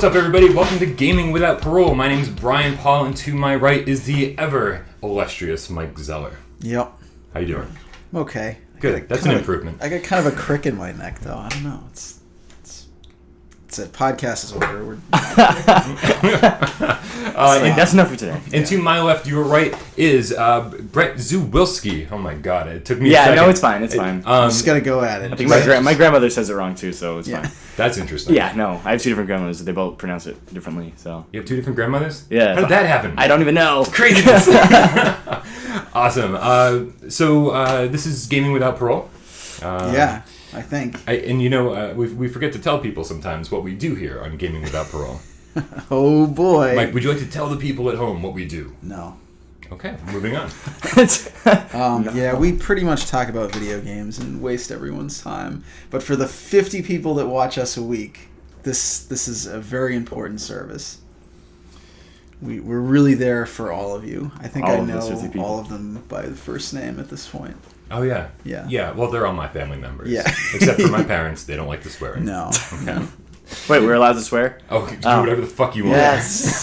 What's up, everybody? Welcome to Gaming Without Parole. My name's Bryan Paul, and to my right is the ever illustrious Mike Zeller. Yep. How you doing? Okay. Good. That's an improvement. I got kind of a crick in my neck, though. I don't know. It's a podcast is over. That's enough for today. And to my left, your right is Brett Zawielski. Oh my God! It took me a second. No, it's fine. It's fine. I'm just gonna go at it. I think my grandmother says it wrong too, so it's fine. That's interesting. Yeah, no, I have two different grandmothers. They both pronounce it differently. So you have two different grandmothers? Yeah. How did that happen? I don't even know. Craziness. Awesome. So this is Gaming Without Parole. Yeah, I think. We forget to tell people sometimes what we do here on Gaming Without Parole. Oh boy. Mike, would you like to tell the people at home what we do? No. Okay, moving on. Yeah, we pretty much talk about video games and waste everyone's time. But for the 50 people that watch us a week, this is a very important service. We're really there for all of you. I think I know all of them by the first name at this point. Oh, yeah. Yeah. Yeah, well, they're all my family members. Yeah. Except for my parents. They don't like to swear. No. Okay. Wait, we're allowed to swear? Oh, do whatever the fuck you want. Yes.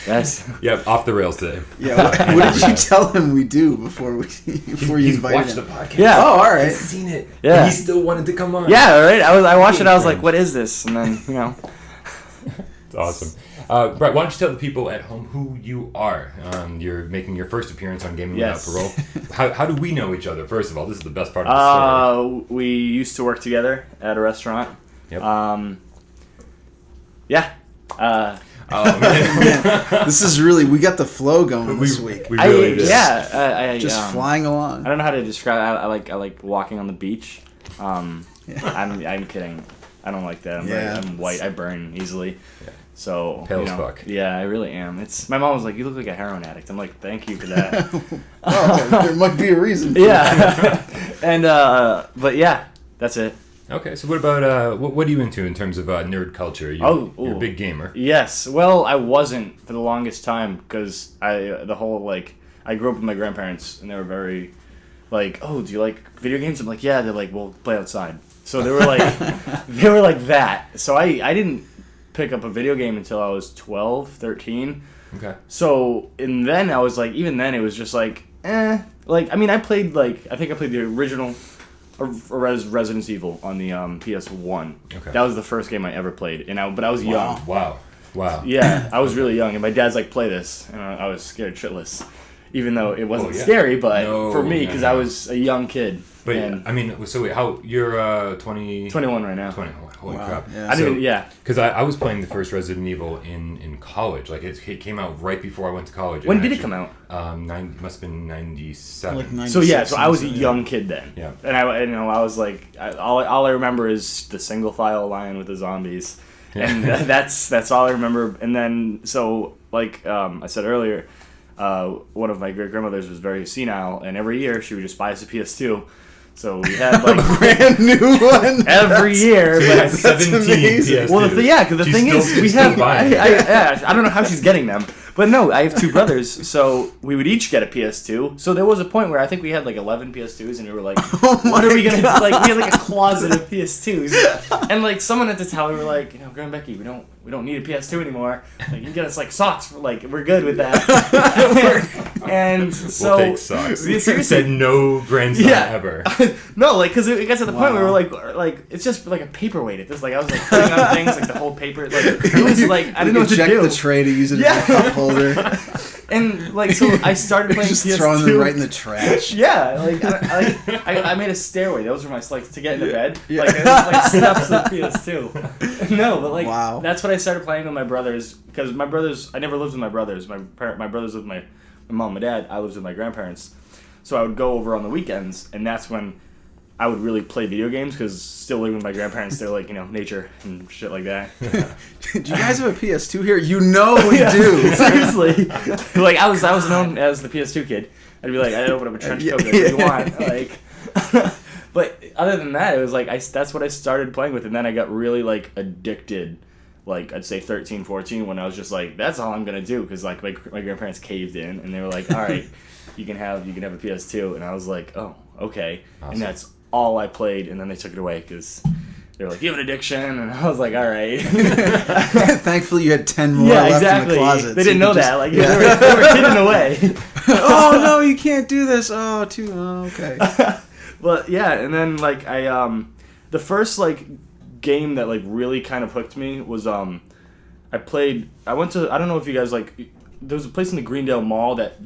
Yes. Yeah, off the rails today. Yeah, what did you tell him we do before you invited watched him? the podcast. Yeah. Oh, all right. He's seen it. Yeah. And he still wanted to come on. Yeah, right? I watched it, I was like, what is this? And then, It's awesome. Brett, why don't you tell the people at home who you are? You're making your first appearance on Gaming Without Parole. How do we know each other, first of all? This is the best part of the story. We used to work together at a restaurant. Yep. Yeah. Oh, man. This is really, we got the flow going this week. We really did. Yeah. Just flying along. I don't know how to describe it. I like walking on the beach. I'm kidding. I don't like that. I'm white. I burn easily. Yeah. So pale as fuck. Yeah, I really am. My mom was like, "You look like a heroin addict." I'm like, "Thank you for that." Oh, there might be a reason. Yeah. And but yeah, that's it. Okay, so what about what are you into in terms of nerd culture? You're a big gamer. Yes. Well, I wasn't for the longest time because I grew up with my grandparents and they were very like, "Oh, do you like video games?" I'm like, "Yeah." They're like, "Well, play outside." So they were like that. So I didn't pick up a video game until I was 12, 13. Okay. So and then I was like, even then it was just like, Like I mean, I think I played the original Resident Evil on the PS1. Okay. That was the first game I ever played, but I was young. Wow. Yeah, I was really young, and my dad's like, "Play this," and I was scared shitless, even though it wasn't scary. But for me, because I was a young kid. But I mean, so wait, how you're 20? 21 right now. 20. Holy crap! Yeah. Because I was playing the first Resident Evil in college. Like it came out right before I went to college. When did it come out? Must have been 97. Like 96. So yeah, so I was a young kid then. Yeah. And I was like, all I remember is the single file line with the zombies, and that's all I remember. And then so like I said earlier, one of my great grandmothers was very senile, and every year she would just buy us a PS2. So we had like a brand new one every year. So but 17 PS2s. Well, because the thing is, we have. I don't know how she's getting them, but no, I have two brothers, so we would each get a PS2. So there was a point where I think we had like 11 PS2s, and we were like, "What are we gonna do?" Like we had like a closet of PS2s, and like someone at the time we were like, Grandma Becky, we don't need a PS2 anymore. Like you can get us like socks, we're good with that. And so we'll take socks. You said no grandson ever. No, because it got to the point where we were like it's just like a paperweight. It's like I was like putting on things like the whole paper. Like it was like I didn't know what to do. Eject the tray to use it as a cup holder. And like so, I started playing just PS2. Throwing them right in the trash. Yeah, like I made a stairway. Those were my to get into bed. Yeah. Like it was like steps of PS2. No, but like that's what I started playing with my brothers because my brothers. I never lived with my brothers. My brothers lived with my mom and my dad. I lived with my grandparents. So I would go over on the weekends, and that's when I would really play video games because still living with my grandparents, they're like, nature and shit like that. Do you guys have a PS2 here? You know we do. Seriously. Like I was known as the PS2 kid. I'd be like, I'd open up a trench coat. What do you want? Like, but other than that, it was like that's what I started playing with, and then I got really like addicted. Like I'd say 13, 14 when I was just like, that's all I'm gonna do because like my grandparents caved in and they were like, all right, you can have a PS2, and I was like, oh, okay. Awesome. And that's all I played, and then they took it away because they were like, you have an addiction, and I was like, all right. Thankfully, you had 10 more left in the closet. They didn't know that. Like, they were hidden away. Oh, no, you can't do this. Oh, okay. Well, yeah, and then, like, the first, like, game that, like, really kind of hooked me was, I went to, I don't know if you guys, like, there was a place in the Greendale Mall that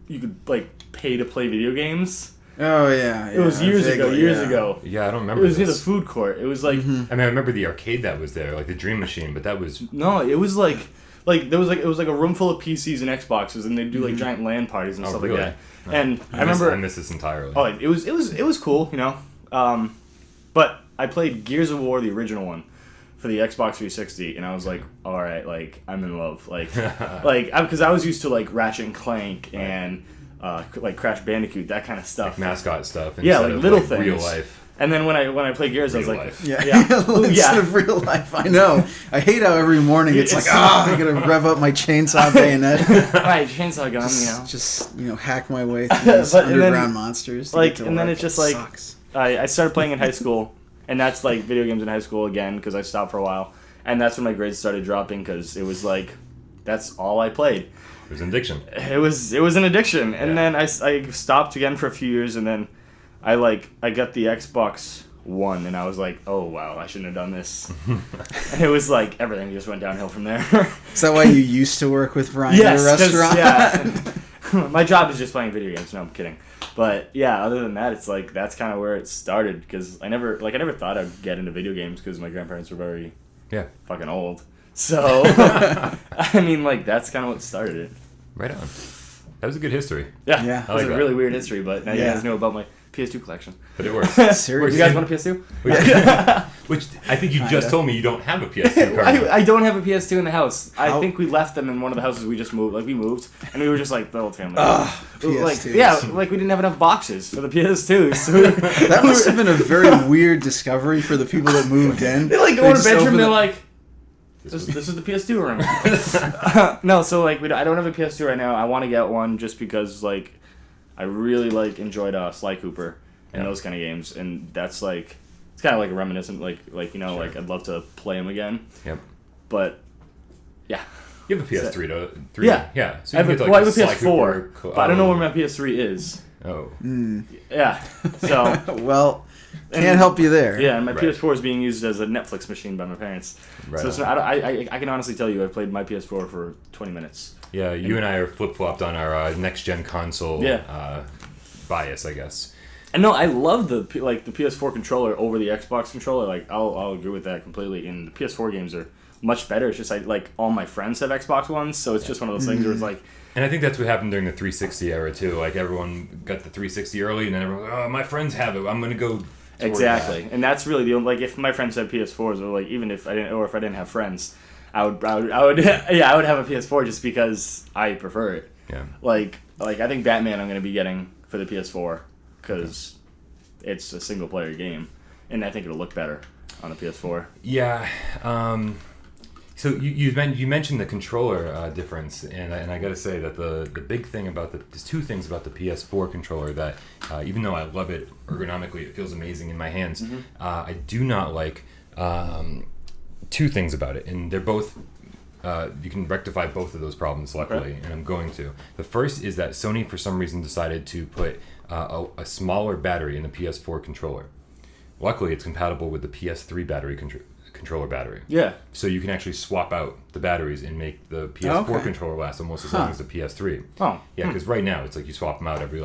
you could, like, pay to play video games. Oh, yeah. It was years ago. Yeah, I don't remember. It was near the food court. It was like... I mean, I remember the arcade that was there, like the Dream Machine, but that was... No, it was like there was like it was like a room full of PCs and Xboxes, and they'd do like giant LAN parties and stuff really? like that. No. And I remember... I missed this entirely. Oh, it was cool, you know. But I played Gears of War, the original one, for the Xbox 360, and I was like, all right, like, I'm in love. Like, because I was used to, like, Ratchet and Clank and... like Crash Bandicoot, that kind of stuff, like mascot stuff. Yeah, like little things. Real life. And then when I played Gears, I was like, life. Instead of real life. I know. I hate how every morning it's like, I gotta rev up my chainsaw bayonet. Right, chainsaw gun, Just hack my way through these underground monsters. Like, and then it's just like, I started playing in high school, and that's like video games in high school again because I stopped for a while, and that's when my grades started dropping because it was like, that's all I played. It was an addiction. It was an addiction, and then I stopped again for a few years, and then I got the Xbox One, and I was like, oh wow, I shouldn't have done this. And it was like everything just went downhill from there. Is that why you used to work with Bryan at a restaurant? Yeah. My job is just playing video games. No, I'm kidding. But yeah, other than that, it's like that's kind of where it started because I never thought I'd get into video games because my grandparents were very fucking old. So, I mean, like, that's kind of what started it. Right on. That was a good history. Yeah. Yeah. It was a really weird history, but now you guys know about my PS2 collection. But it works. Seriously. You guys want a PS2? Which I think you just told me you don't have a PS2 currently. I don't have a PS2 in the house. I think we left them in one of the houses we just moved. Like, we moved, and we were just like, the old family. PS2s. Like, we didn't have enough boxes for the PS2s. So that must have been a very weird discovery for the people that moved in. They, like, go in a bedroom, they're like... This is the PS2 room. No, so like I don't have a PS2 right now. I want to get one just because like I really enjoyed Sly Cooper and those kind of games, and that's like it's kind of like a reminiscent like you know like I'd love to play them again. Yep. But yeah. You have a PS3 though. Yeah. So you I have a PS4, but I don't know where my PS3 is. Oh. Yeah. So well. Can't help you there. Yeah, and my PS4 is being used as a Netflix machine by my parents. Right. So it's not, I can honestly tell you I played my PS4 for 20 minutes. Yeah, you and I are flip-flopped on our next-gen console bias, I guess. And no, I love the PS4 controller over the Xbox controller. Like, I'll agree with that completely. And the PS4 games are much better. It's just all my friends have Xbox Ones, so it's just one of those things where it's like... And I think that's what happened during the 360 era, too. Like, everyone got the 360 early, and then everyone was like, oh, my friends have it. I'm going to go... Exactly, and that's really the only, like if my friends had PS4s, or like even if I didn't have friends, I would have a PS4 just because I prefer it. Yeah. Like I think Batman I'm gonna be getting for the PS4 because it's a single player game, and I think it'll look better on the PS4. Yeah. So you mentioned the controller difference, and I got to say that the big thing about there's two things about the PS4 controller that even though I love it ergonomically, it feels amazing in my hands. Mm-hmm. I do not like two things about it, and they're both. You can rectify both of those problems, luckily, and I'm going to. The first is that Sony, for some reason, decided to put a smaller battery in the PS4 controller. Luckily, it's compatible with the PS3 battery controller battery. Yeah. So you can actually swap out the batteries and make the PS4 controller last almost as long as the PS3. Oh. Yeah, because right now it's like you swap them out every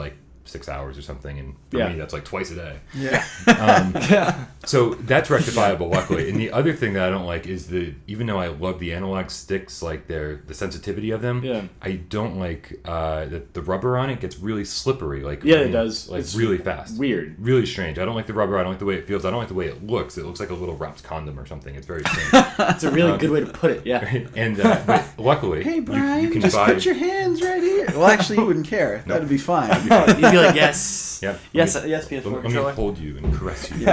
6 hours or something, and for me that's twice a day. Yeah. So that's rectifiable, luckily. And the other thing that I don't like is even though I love the analog sticks, the sensitivity of them, I don't like that the rubber on it gets really slippery. It does. It's really fast. Weird. Really strange. I don't like the rubber. I don't like the way it feels. I don't like the way it looks. It looks like a little wrapped condom or something. It's very strange. It's a really good way to put it, yeah. And but luckily, hey Bryan, you can just put your hands right here. Well, actually, you wouldn't care. Nope. That'd be fine. You'd be like, yes. Yep. Yes, PS4 controller. Let me hold you and caress you.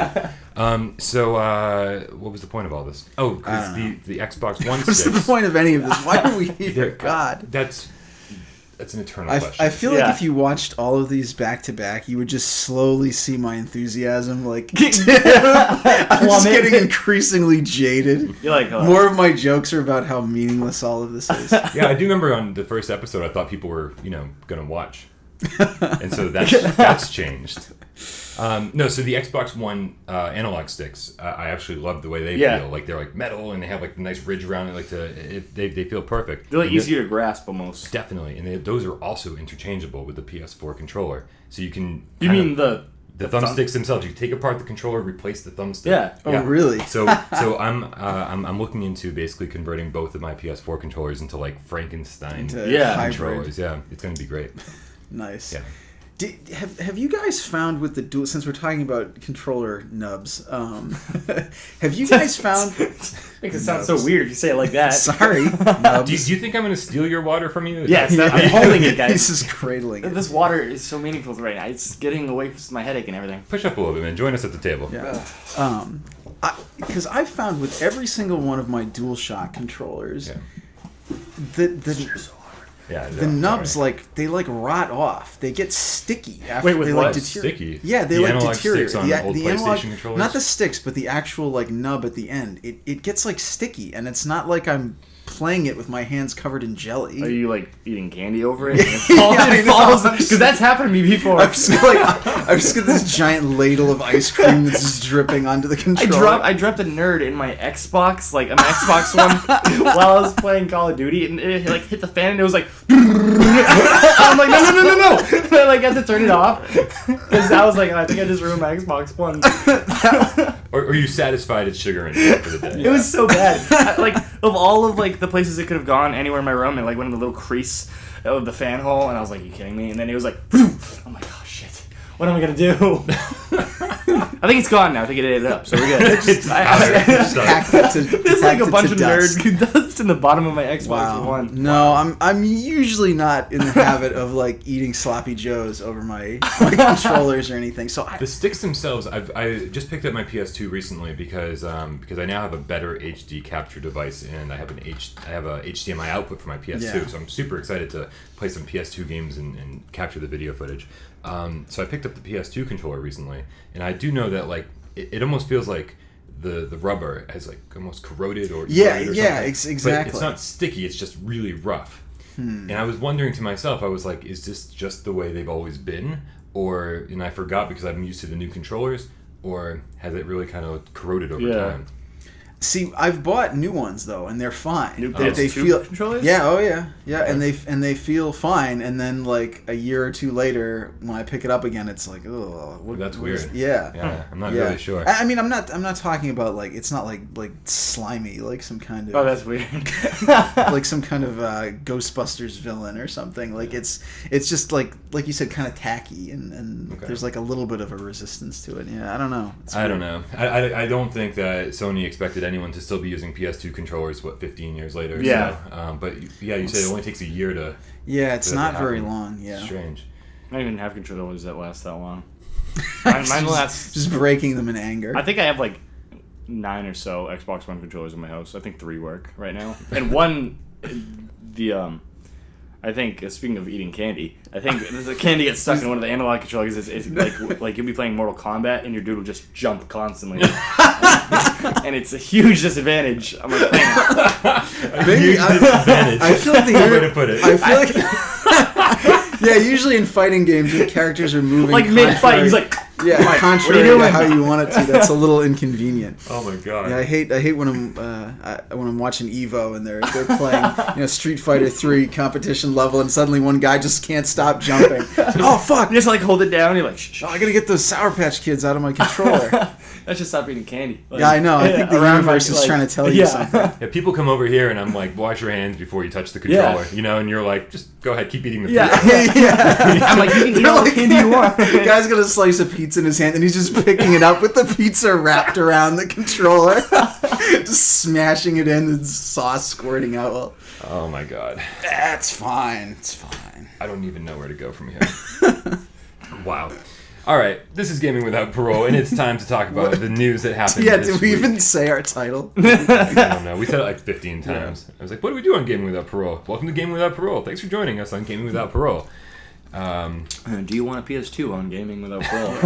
So what was the point of all this? Oh, because the Xbox One What's the point of any of this? Why are we here? God. That's an eternal question. I feel like if you watched all of these back to back, you would just slowly see my enthusiasm I'm just getting increasingly jaded. You're like, more of my jokes are about how meaningless all of this is. Yeah, I do remember on the first episode, I thought people were, gonna watch, and so that's changed. No, so the Xbox One analog sticks, I actually love the way they feel. Like they're like metal, and they have like the nice ridge around it. Like they feel perfect. They're like easier to grasp almost. Definitely, and those are also interchangeable with the PS4 controller. So you can. You mean the thumbsticks themselves? You take apart the controller, replace the thumbstick. Yeah. Oh, really? So I'm looking into basically converting both of my PS4 controllers into like Frankenstein controllers. Yeah, it's gonna be great. Nice. Yeah. Have you guys found with the dual, since we're talking about controller nubs, have you guys found... Makes it sound so weird if you say it like that. Sorry, nubs. Do you think I'm going to steal your water from you? Yes, I'm holding it, guys. He's just cradling it. This water is so meaningful right now. It's getting away from my headache and everything. Push up a little bit, man. Join us at the table. Yeah. Because I've found with every single one of my DualShock controllers, the nubs they rot off. They get sticky after they deteriorate. Sticky? Yeah, they deteriorate. The analog controllers? Not the sticks, but the actual nub at the end. It gets sticky, and it's not like I'm playing it with my hands covered in jelly. Are you eating candy over it? It falls because that's happened to me before. I've just got this giant ladle of ice cream that's just dripping onto the controller. I dropped a nerd in my Xbox, an Xbox One, while I was playing Call of Duty, and it hit the fan, and it was like. I'm like, no! And I had to turn it off because I was like, I think I just ruined my Xbox One. Or are you satisfied it's sugar in it for the day? It was so bad. Of all of the places it could have gone, anywhere in my room, and went in the little crease of the fan hole, and I was like, "Are you kidding me?" And then it was like, I'm like, "Oh shit, what am I gonna do?" I think it's gone now. I think it ate it up, so we're good. There's a bunch of nerd dust in the bottom of my Xbox One. No, I'm usually not in the habit of eating sloppy joes over my controllers or anything. So the sticks themselves, I just picked up my PS2 recently because I now have a better HD capture device, and I have a HDMI output for my PS2. Yeah. So I'm super excited to play some PS2 games and capture the video footage. So I picked up the PS2 controller recently, and I do know that it almost feels like the rubber has almost corroded or exactly. But it's not sticky; it's just really rough. And I was wondering to myself, I was like, is this just the way they've always been, and I forgot because I'm used to the new controllers, or has it really kind of corroded over time? See, I've bought new ones though, and they're fine. They feel controllers. Yeah, and they feel fine. And then a year or two later, when I pick it up again, it's like, oh, that's weird. Yeah, I'm not really sure. I mean, I'm not talking about it's not like slimy, some kind of. Oh, that's weird. Like some kind of Ghostbusters villain or something. It's just like you said, kind of tacky, and there's a little bit of a resistance to it. Yeah, I don't know. I don't know. I don't think that Sony expected anyone to still be using PS2 controllers 15 years later. Yeah. So, but you said it only takes a year to. Yeah, it's not very long. Yeah. It's strange. I don't even have controllers that last that long. Mine lasts. Just breaking them in anger. I think I have 9 or so Xbox One controllers in my house. I think 3 work right now, and one, I think, speaking of eating candy, I think the candy gets stuck in one of the analog controllers. It's like you'll be playing Mortal Kombat and your dude will just jump constantly, and it's a huge disadvantage. I'm playing. I feel like the way to put it. I feel like. Yeah, usually in fighting games, the characters are moving mid-fight. He's like. Yeah, contrary to how you want it to. That's a little inconvenient. Oh my god. Yeah, I hate when I'm watching Evo and they're playing Street Fighter 3 competition level and suddenly one guy just can't stop jumping. Oh fuck! You just hold it down. You're like, shh. Oh, I gotta get those Sour Patch Kids out of my controller. That's just stop eating candy. Yeah, I know. I think the universe is trying to tell you something. Yeah, people come over here and I'm like, wash your hands before you touch the controller. And you're like, just go ahead, keep eating the pizza. I'm like, you can eat all the candy you want. The guy's got a slice of pizza in his hand and he's just picking it up with the pizza wrapped around the controller, just smashing it in and sauce squirting out. Well, oh my god. That's fine. It's fine. I don't even know where to go from here. Wow. All right, this is Gaming Without Parole, and it's time to talk about the news that happened Yeah, this did we week. even say our title? I don't know. We said it like 15 times. I was like, what do we do on Gaming Without Parole? Welcome to Gaming Without Parole. Thanks for joining us on Gaming Without Parole. Do you want a PS2 on Gaming Without Parole?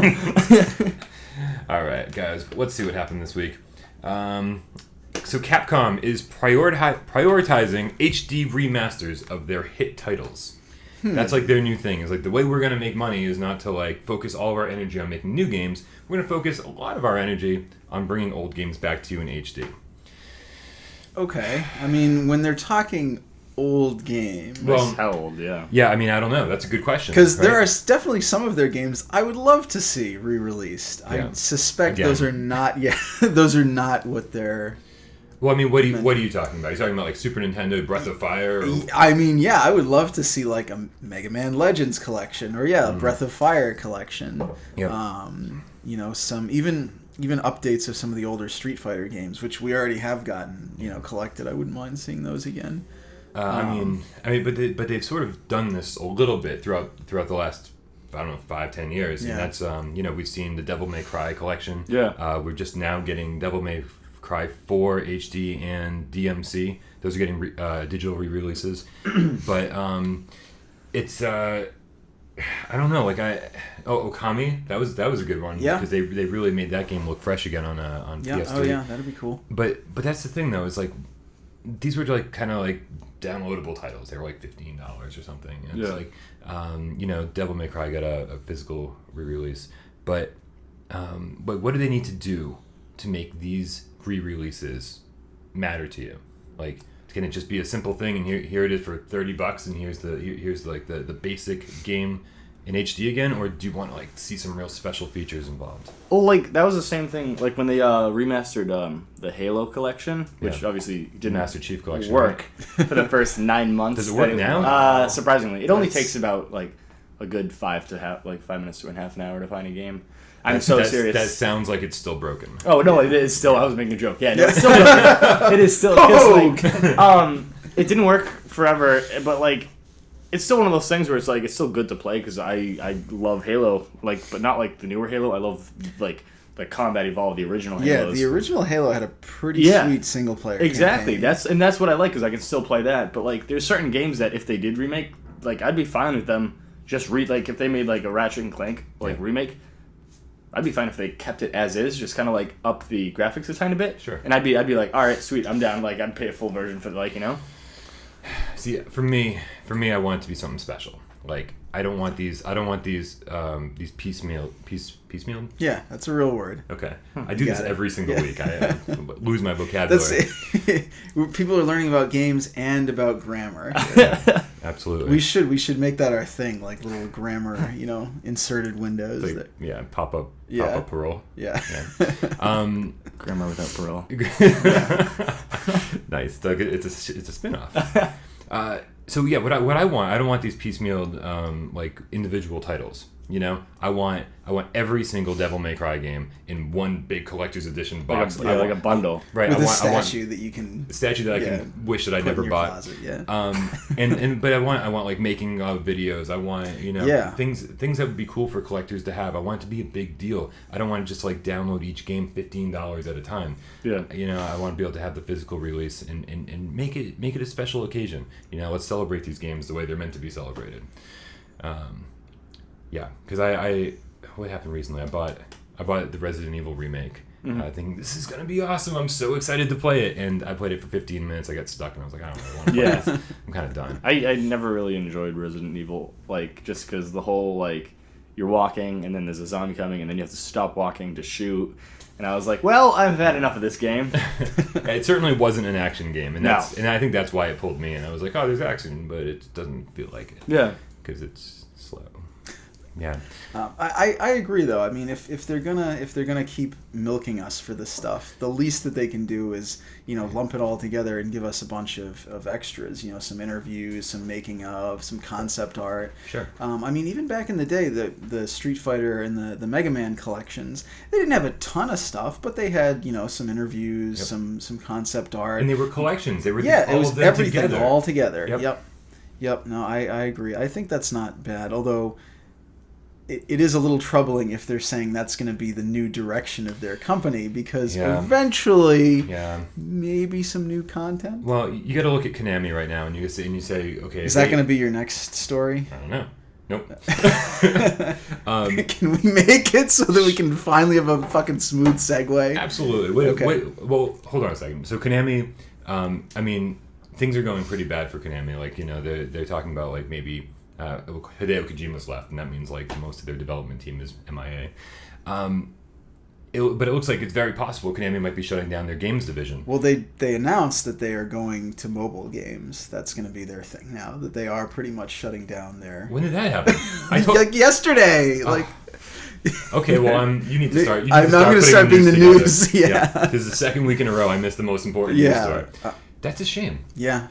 All right, guys, let's see what happened this week. So Capcom is prioritizing HD remasters of their hit titles. That's like their new thing. Is like the way we're going to make money is not to like focus all of our energy on making new games. We're going to focus a lot of our energy on bringing old games back to you in HD. Okay. I mean, when they're talking old games... Well, how old, yeah. Yeah, I mean, I don't know. That's a good question. Because there are definitely some of their games I would love to see re-released. Yeah. I suspect Again. those are not... Yeah, those are not what they're... Well, I mean, what are you talking about? Are you talking about like Super Nintendo Breath of Fire? Or... I mean, yeah, I would love to see like a Mega Man Legends collection, or a Breath of Fire collection. Yep. You know, some even updates of some of the older Street Fighter games, which we already have gotten, collected. I wouldn't mind seeing those again. I mean, but they've sort of done this a little bit throughout the last, I don't know, 5-10 years, Yeah. and that's we've seen the Devil May Cry collection. Yeah. We're just now getting Devil May Cry 4 HD and DMC. Those are getting digital re-releases, but it's I don't know. Like Okami, that was a good one. Yeah. Because they really made that game look fresh again on Yeah. PS3. Oh yeah, that'd be cool. But that's the thing though, is like these were like kind of like downloadable titles. They were like $15 or something. And it's like Devil May Cry got a physical re-release, but what do they need to do to make these re-releases matter to you? Like, can it just be a simple thing and here it is for $30 and here's like the basic game in HD again, or do you want to like see some real special features involved? Well, like that was the same thing. Like when they remastered the Halo collection, which obviously didn't Master Chief Collection work for the first 9 months. Does it work now? Surprisingly, it only takes about like a good 5 minutes to half an hour to find a game. I'm so serious. That sounds like it's still broken. Oh no, it is still. I was making a joke. Yeah, no, it's still. It is still. It didn't work forever, but like, it's still one of those things where it's like it's still good to play because I love Halo, but not like the newer Halo. I love like the Combat Evolved, the original Halos. Yeah, the original Halo had a pretty sweet single player. Exactly. Campaign. That's what I like because I can still play that. But like, there's certain games that if they did remake, like I'd be fine with them. Just like if they made like a Ratchet and Clank remake. I'd be fine if they kept it as is, just kind of like up the graphics a tiny bit. Sure. And I'd be like, all right, sweet, I'm down. Like I'd pay a full version for See, for me, I want it to be something special. Like I don't want these piecemeal. Yeah, that's a real word. Okay, I do this every single week. I lose my vocabulary. People are learning about games and about grammar. Yeah, absolutely. We should make that our thing, like little grammar, inserted windows. Like, pop up parole. Yeah. Grammar without parole. Nice, Doug. It's a spin-off. So yeah, what I want, I don't want these piecemealed like individual titles. I want every single Devil May Cry game in one big collector's edition box. Like a bundle, right? With a statue that you can. A statue that I can wish that I never bought. Closet, yeah. But I want like making of videos. I want things that would be cool for collectors to have. I want it to be a big deal. I don't want to just like download each game $15 at a time. Yeah. I want to be able to have the physical release and make it a special occasion. Let's celebrate these games the way they're meant to be celebrated. Yeah, because what happened recently? I bought the Resident Evil remake. I think this is gonna be awesome. I'm so excited to play it, and I played it for 15 minutes. I got stuck, and I was like, I don't really want to play this. I'm kind of done. I never really enjoyed Resident Evil, just because the whole you're walking, and then there's a zombie coming, and then you have to stop walking to shoot. And I was like, well, I've had enough of this game. It certainly wasn't an action game, and I think that's why it pulled me in. I was like, oh, there's action, but it doesn't feel like it. Yeah, because it's slow. Yeah, I agree though. I mean, if they're gonna keep milking us for this stuff, the least that they can do is lump it all together and give us a bunch of extras. Some interviews, some making of, some concept art. Sure. I mean, even back in the day, the Street Fighter and the Mega Man collections, they didn't have a ton of stuff, but they had some interviews, some concept art, and they were collections. They were it was everything together. All together. Yep. No, I agree. I think that's not bad, although. it is a little troubling if they're saying that's going to be the new direction of their company, because eventually maybe some new content. Well, you got to look at Konami right now, and you say, okay, is that going to be your next story? I don't know. Nope. Can we make it so that we can finally have a fucking smooth segue? Absolutely. Well, hold on a second. So Konami, I mean, things are going pretty bad for Konami. Like, they're talking about like maybe Hideo Kojima's left, and that means like most of their development team is MIA. But it looks like it's very possible Konami might be shutting down their games division. Well, they announced that they are going to mobile games. That's going to be their thing now, that they are pretty much shutting down their... When did that happen? Like yesterday. Okay, well, you need to start. I'm going to start being the news. Yeah. This is the second week in a row I missed the most important news story. That's a shame. Yeah.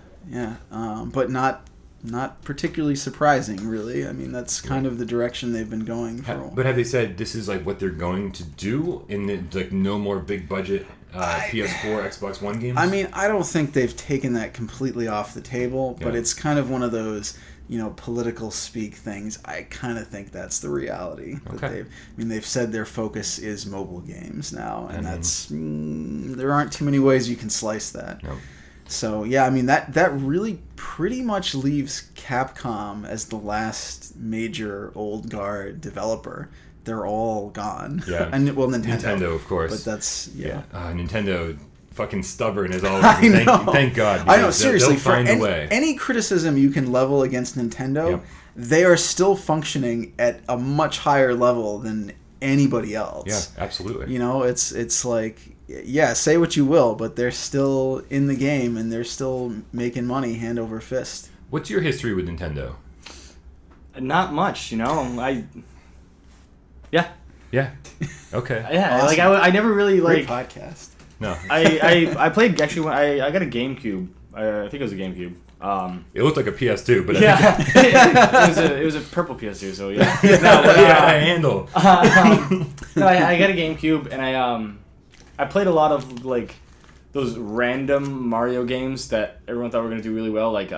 But not particularly surprising, really. I mean, that's kind of the direction they've been going for. But have they said this is like what they're going to do in like no more big budget PS4, Xbox One games? I mean, I don't think they've taken that completely off the table, but it's kind of one of those, political speak things. I kind of think that's the reality. Okay. They've said their focus is mobile games now, and that's there aren't too many ways you can slice that. No. So, yeah, I mean, that really pretty much leaves Capcom as the last major old guard developer. They're all gone. Yeah. And, well, Nintendo. Nintendo, of course. But that's, Nintendo, fucking stubborn as always. I know. Thank God. I know, seriously. They'll find a way. Any criticism you can level against Nintendo, they are still functioning at a much higher level than anybody else. Yeah, absolutely. It's like... Yeah, say what you will, but they're still in the game and they're still making money hand over fist. What's your history with Nintendo? Not much, Yeah. Okay. Yeah, awesome. I never really Great podcast. No. I played actually when I got a GameCube. I think it was a GameCube. It looked like a PS2, but it was a purple PS2, so yeah. A handle. No, I got a GameCube and I played a lot of like those random Mario games that everyone thought were going to do really well, like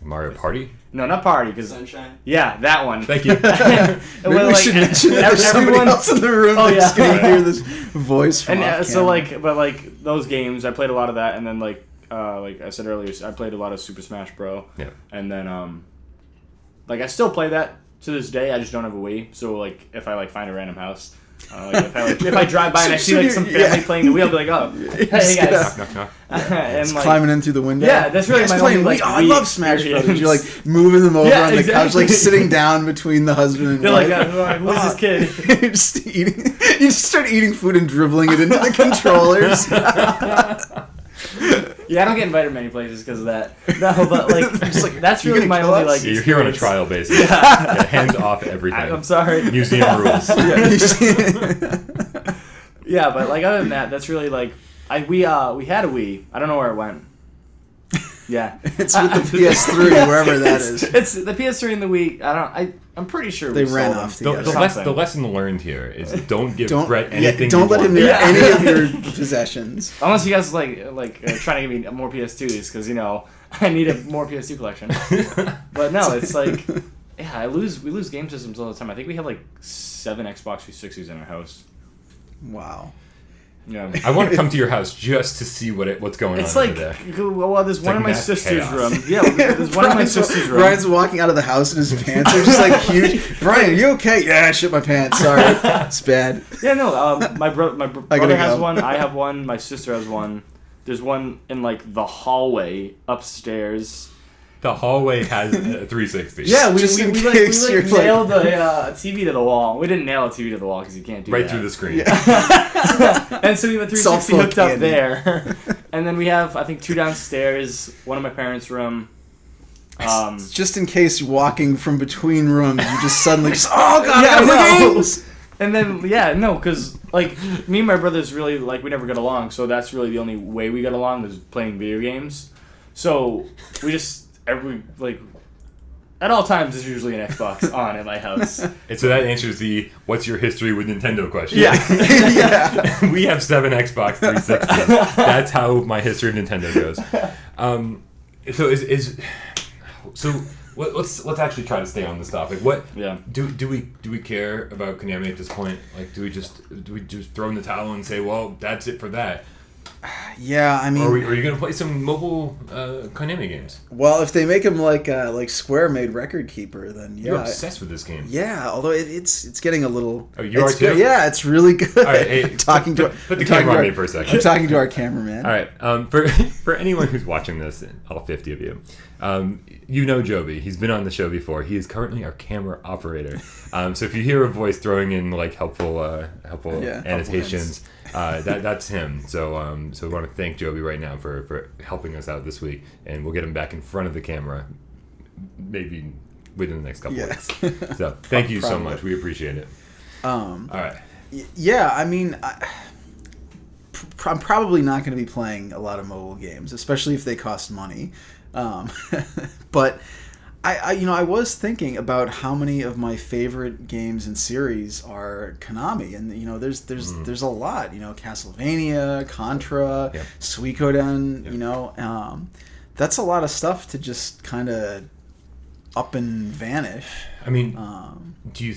Mario Party? No, not Party, because Sunshine. Yeah, that one. Thank you. Maybe we should mention that there's somebody else in the room that's going to hear this voice from but those games, I played a lot of that, and then like I said earlier, I played a lot of Super Smash Bros. Yeah. And then I still play that to this day. I just don't have a Wii, so like if I find a random house. If I drive by and I see some family playing the Wii, I'll be like, oh, hey guys. Knock. And climbing in through the window. Yeah, that's really my only I love Smash Brothers. You're moving them over on the couch, sitting down between the husband and wife. They're who is this kid? You're just eating. You just start eating food and dribbling it into the controllers. Yeah, I don't get invited many places because of that. No, but that's really my only experience. You're here on a trial basis. Hands off everything. I'm sorry. Museum rules. Yeah, but other than that, that's really we had a Wii. I don't know where it went. Yeah, it's with the PS3 wherever that is. It's the PS3 and the Wii. I'm pretty sure they ran off together. The lesson learned here is don't give Brett anything. Don't let him near any of your possessions. Unless you guys trying to give me more PS2s because I need a more PS2 collection. But no, it's we lose game systems all the time. I think we have 7 Xbox 360s in our house. Wow. Yeah. I want to come to your house just to see what's going on over there. Well, there's one in my sister's room. Yeah, there's one in my sister's room. Brian's walking out of the house and his pants are just huge. Brian, are you okay? Yeah, I shit my pants. Sorry, it's bad. Yeah, no. My brother has one. I have one. My sister has one. There's one in the hallway upstairs. The hallway has a 360. Yeah, we nailed the TV to the wall. We didn't nail a TV to the wall because you can't do that. Right through the screen. Yeah. And so we have a 360 hooked up there. And then we have, I think, 2 downstairs, one in my parents' room. Just in case walking from between rooms, you just suddenly oh god, I got games! And then, because, me and my brothers really, we never got along, so that's really the only way we got along was playing video games. So, we just... at all times there's usually an Xbox on at my house. And so that answers the what's your history with Nintendo question. Yeah. Yeah. We have 7 Xbox 360s. That's how my history of Nintendo goes. So let's actually try to stay on this topic. What? Yeah. Do we care about Konami at this point? Like, do we just throw in the towel and say, well, that's it for that? Yeah, I mean, or are you gonna play some mobile Konami games? Well, if they make them like Square made Record Keeper, then yeah, you're obsessed with this game. Yeah, although it's getting a little. Oh, you are too. Good. Yeah, it's really good. All right, hey, put the camera on me for a second. I'm talking to our cameraman. All right, for anyone who's watching this, all 50 of you, you know Joby. He's been on the show before. He is currently our camera operator. So if you hear a voice throwing in like helpful annotations. That's him. So we want to thank Joby right now for helping us out this week, and we'll get him back in front of the camera, maybe within the next couple weeks. So thank you so much. We appreciate it. All right. Yeah, I mean, I'm probably not going to be playing a lot of mobile games, especially if they cost money. But I was thinking about how many of my favorite games and series are Konami, and there's a lot. Castlevania, Contra, Suikoden. That's a lot of stuff to just kind of up and vanish. I mean, do you?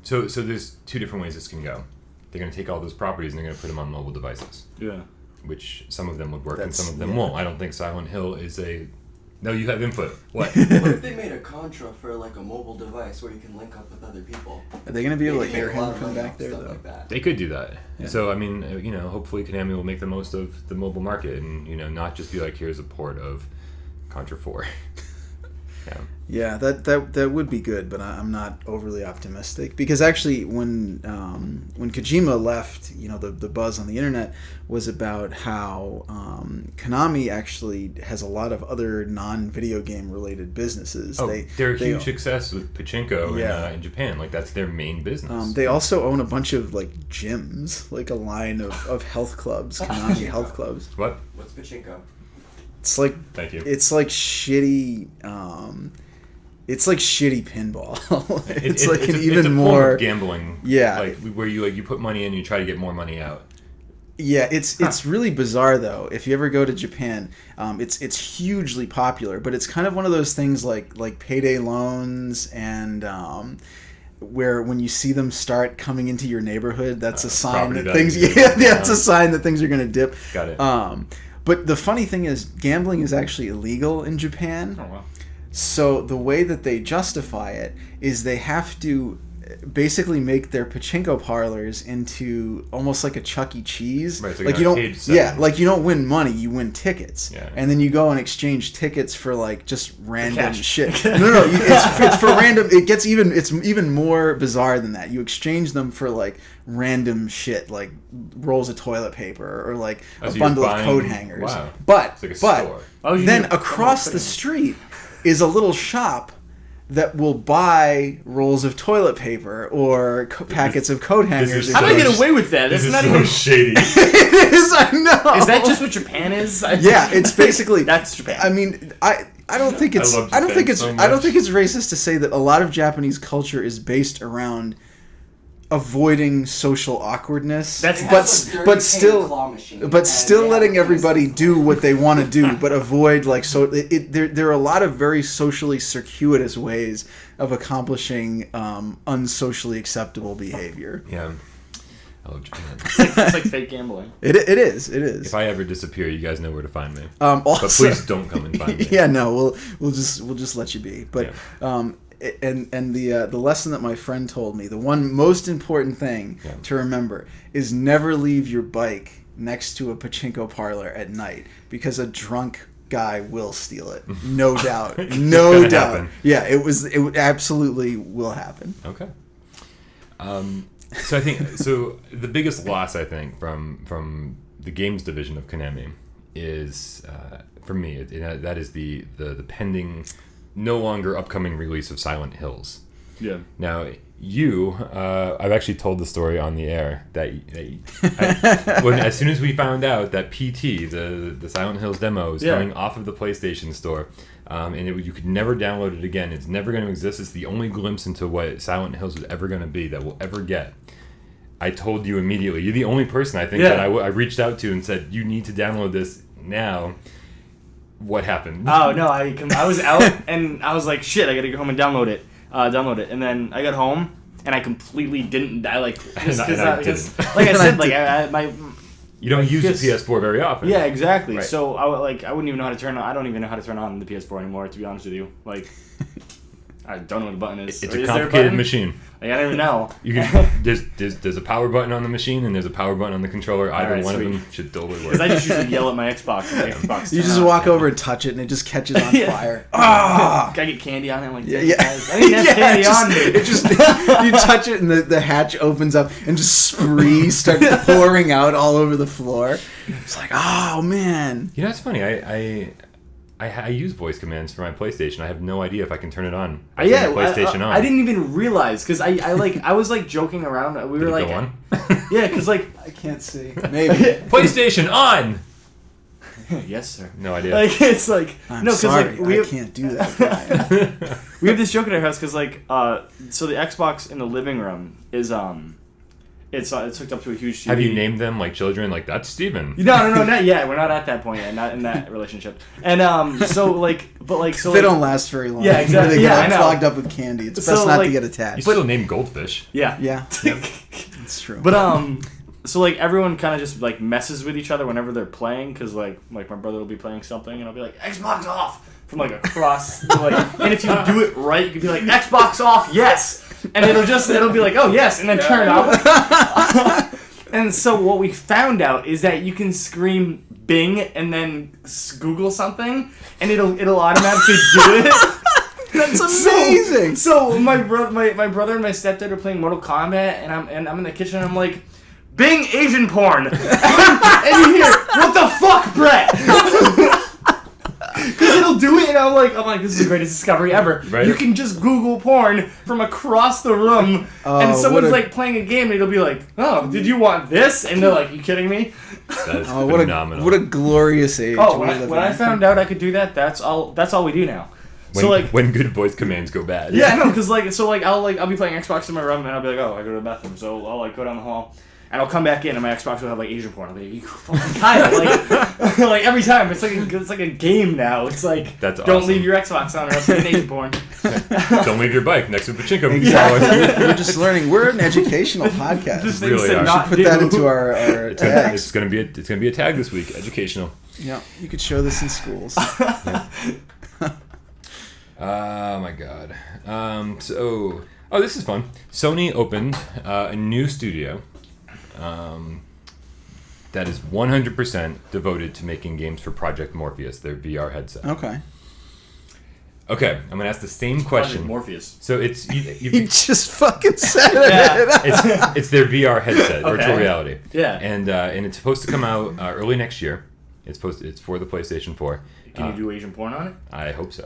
So there's two different ways this can go. They're going to take all those properties and they're going to put them on mobile devices. Yeah. Which some of them would work and some of them won't. I don't think Silent Hill is a. No, you have input. What? What if they made a Contra for like a mobile device where you can link up with other people? Are they going to be able to hear him from back there, though? Like they could do that. Yeah. So, I mean, hopefully Konami will make the most of the mobile market and, not just be like, here's a port of Contra 4. Yeah, that would be good, but I'm not overly optimistic because actually when Kojima left, the buzz on the internet was about how Konami actually has a lot of other non-video game related businesses. Oh, they're a huge success with pachinko in Japan. Like that's their main business. They also own a bunch of like gyms, like a line of health clubs, Konami health clubs. What? What's pachinko? It's like Thank you. It's like shitty. It's like shitty pinball. it's like an even more form of gambling. Yeah, like where you put money in and you try to get more money out. Yeah, it's really bizarre though. If you ever go to Japan, it's hugely popular, but it's kind of one of those things like payday loans and where when you see them start coming into your neighborhood, that's a sign that things that's a sign that things are going to dip. Got it. But the funny thing is, gambling is actually illegal in Japan. Oh wow. So the way that they justify it is they have to basically make their pachinko parlors into almost like a Chuck E. Cheese. Right, so like you don't, like you don't win money, you win tickets, and then you go and exchange tickets for like just random shit. No, it's for random. It's even more bizarre than that. You exchange them for like random shit, like rolls of toilet paper or like a bundle of coat hangers. Wow. But store. Then across the street is a little shop that will buy rolls of toilet paper or packets of coat hangers. How do I get away with that? This is not even shady. It is, I know. Is that just what Japan is? Yeah, it's basically that's Japan. I mean, I don't think it's I don't think it's racist to say that a lot of Japanese culture is based around avoiding social awkwardness, but still letting everybody do what they want to do, but avoid there are a lot of very socially circuitous ways of accomplishing unsocially acceptable behavior. Yeah, I love Japan. It's like fake gambling. It is. If I ever disappear, you guys know where to find me. Also, but please don't come and find me. Yeah, no, we'll just let you be. But And the lesson that my friend told me, the one most important thing to remember is never leave your bike next to a pachinko parlor at night because a drunk guy will steal it. No doubt. No doubt. Happen. Yeah, it absolutely will happen. Okay. So I think the biggest loss I think from the games division of Konami is for me that is the pending no longer upcoming release of Silent Hills. Yeah. Now, I've actually told the story on the air that as soon as we found out that PT, the Silent Hills demo, is coming off of the PlayStation Store, and you could never download it again. It's never going to exist. It's the only glimpse into what Silent Hills is ever going to be that we'll ever get. I told you immediately. You're the only person I think that I reached out to and said, you need to download this now. what happened? Oh no, I was out and I was like, shit, I gotta go home and download it, and then I got home and I completely didn't. I like because like I said, like my. You don't use the PS4 very often. Yeah, exactly. Right. So I wouldn't even know how to turn on. I don't even know how to turn on the PS4 anymore. To be honest with you, like I don't know what the button is. It's a complicated machine. Like, I don't even know. You can, there's a power button on the machine and there's a power button on the controller. Either one of them should totally work. Because I just usually yell at my Xbox. And my Xbox you just walk over and touch it and it just catches on fire. Ah! I get candy on it. I'm like, yeah. I didn't have candy on me. It just you touch it and the hatch opens up and just sprees start pouring out all over the floor. It's like, oh man. You know, it's funny. I use voice commands for my PlayStation. I have no idea if I can turn it on. Yeah, PlayStation on. I didn't even realize because I was like joking around. We were like, go on? Yeah, because like I can't see. Maybe PlayStation on. Yes, sir. No idea. Like it's like I'm sorry, like, I can't do that. Brian. We have this joke at our house because like so the Xbox in the living room is it's hooked up to a huge TV. Have you named them like children? Like, that's Steven. No, not yet. We're not at that point yet. Not in that relationship. And so like, but like, so they like, don't last very long. Yeah, exactly. They get I know. clogged up with candy. It's So, best not like, to get You attached. still name goldfish. Yeah. Yeah, it's true. But so like everyone kind of just like messes with each other whenever they're playing because like my brother will be playing something and I'll be like Xbox off from like across like, and if you do it right you could be like Xbox off, yes, and it'll be like, oh yes, and then turn it off. And so what we found out is that you can scream Bing and then Google something and it'll automatically do it. That's amazing. So my brother and my stepdad are playing Mortal Kombat and I'm in the kitchen and I'm like, Bing Asian porn. And you hear, what the fuck, Brett? Because it'll do it, and I'm like, this is the greatest discovery ever. Right. You can just Google porn from across the room, and someone's like playing a game, and it'll be like, oh, did you want this? And they're like, you kidding me? That's phenomenal. What a glorious age. Oh, when I found out I could do that, that's all we do now. When good voice commands go bad. Yeah, no, because I'll be playing Xbox in my room, and I'll be like, oh, I go to the bathroom, so I'll like go down the hall. And I'll come back in, and my Xbox will have like Asian porn. I'll be like, you fucking Kyle, like every time. It's like a game now. It's like, that's don't awesome. leave your Xbox on or else it's Asian porn. Don't leave your bike next to the pachinko. Exactly. We're just learning. We're an educational podcast. Just really things to are. not Put do. that into our tags. It's gonna be a tag this week. Educational. Yeah, you could show this in schools. Yeah. Oh my god. This is fun. Sony opened a new studio that is 100% devoted to making games for Project Morpheus, their VR headset. Okay. Okay, I'm gonna ask the same question. Project Morpheus. So it's You just fucking said Yeah. it. it's their VR headset, virtual reality. Yeah. And it's supposed to come out early next year. It's for the PlayStation 4. Can you do Asian porn on it? I hope so.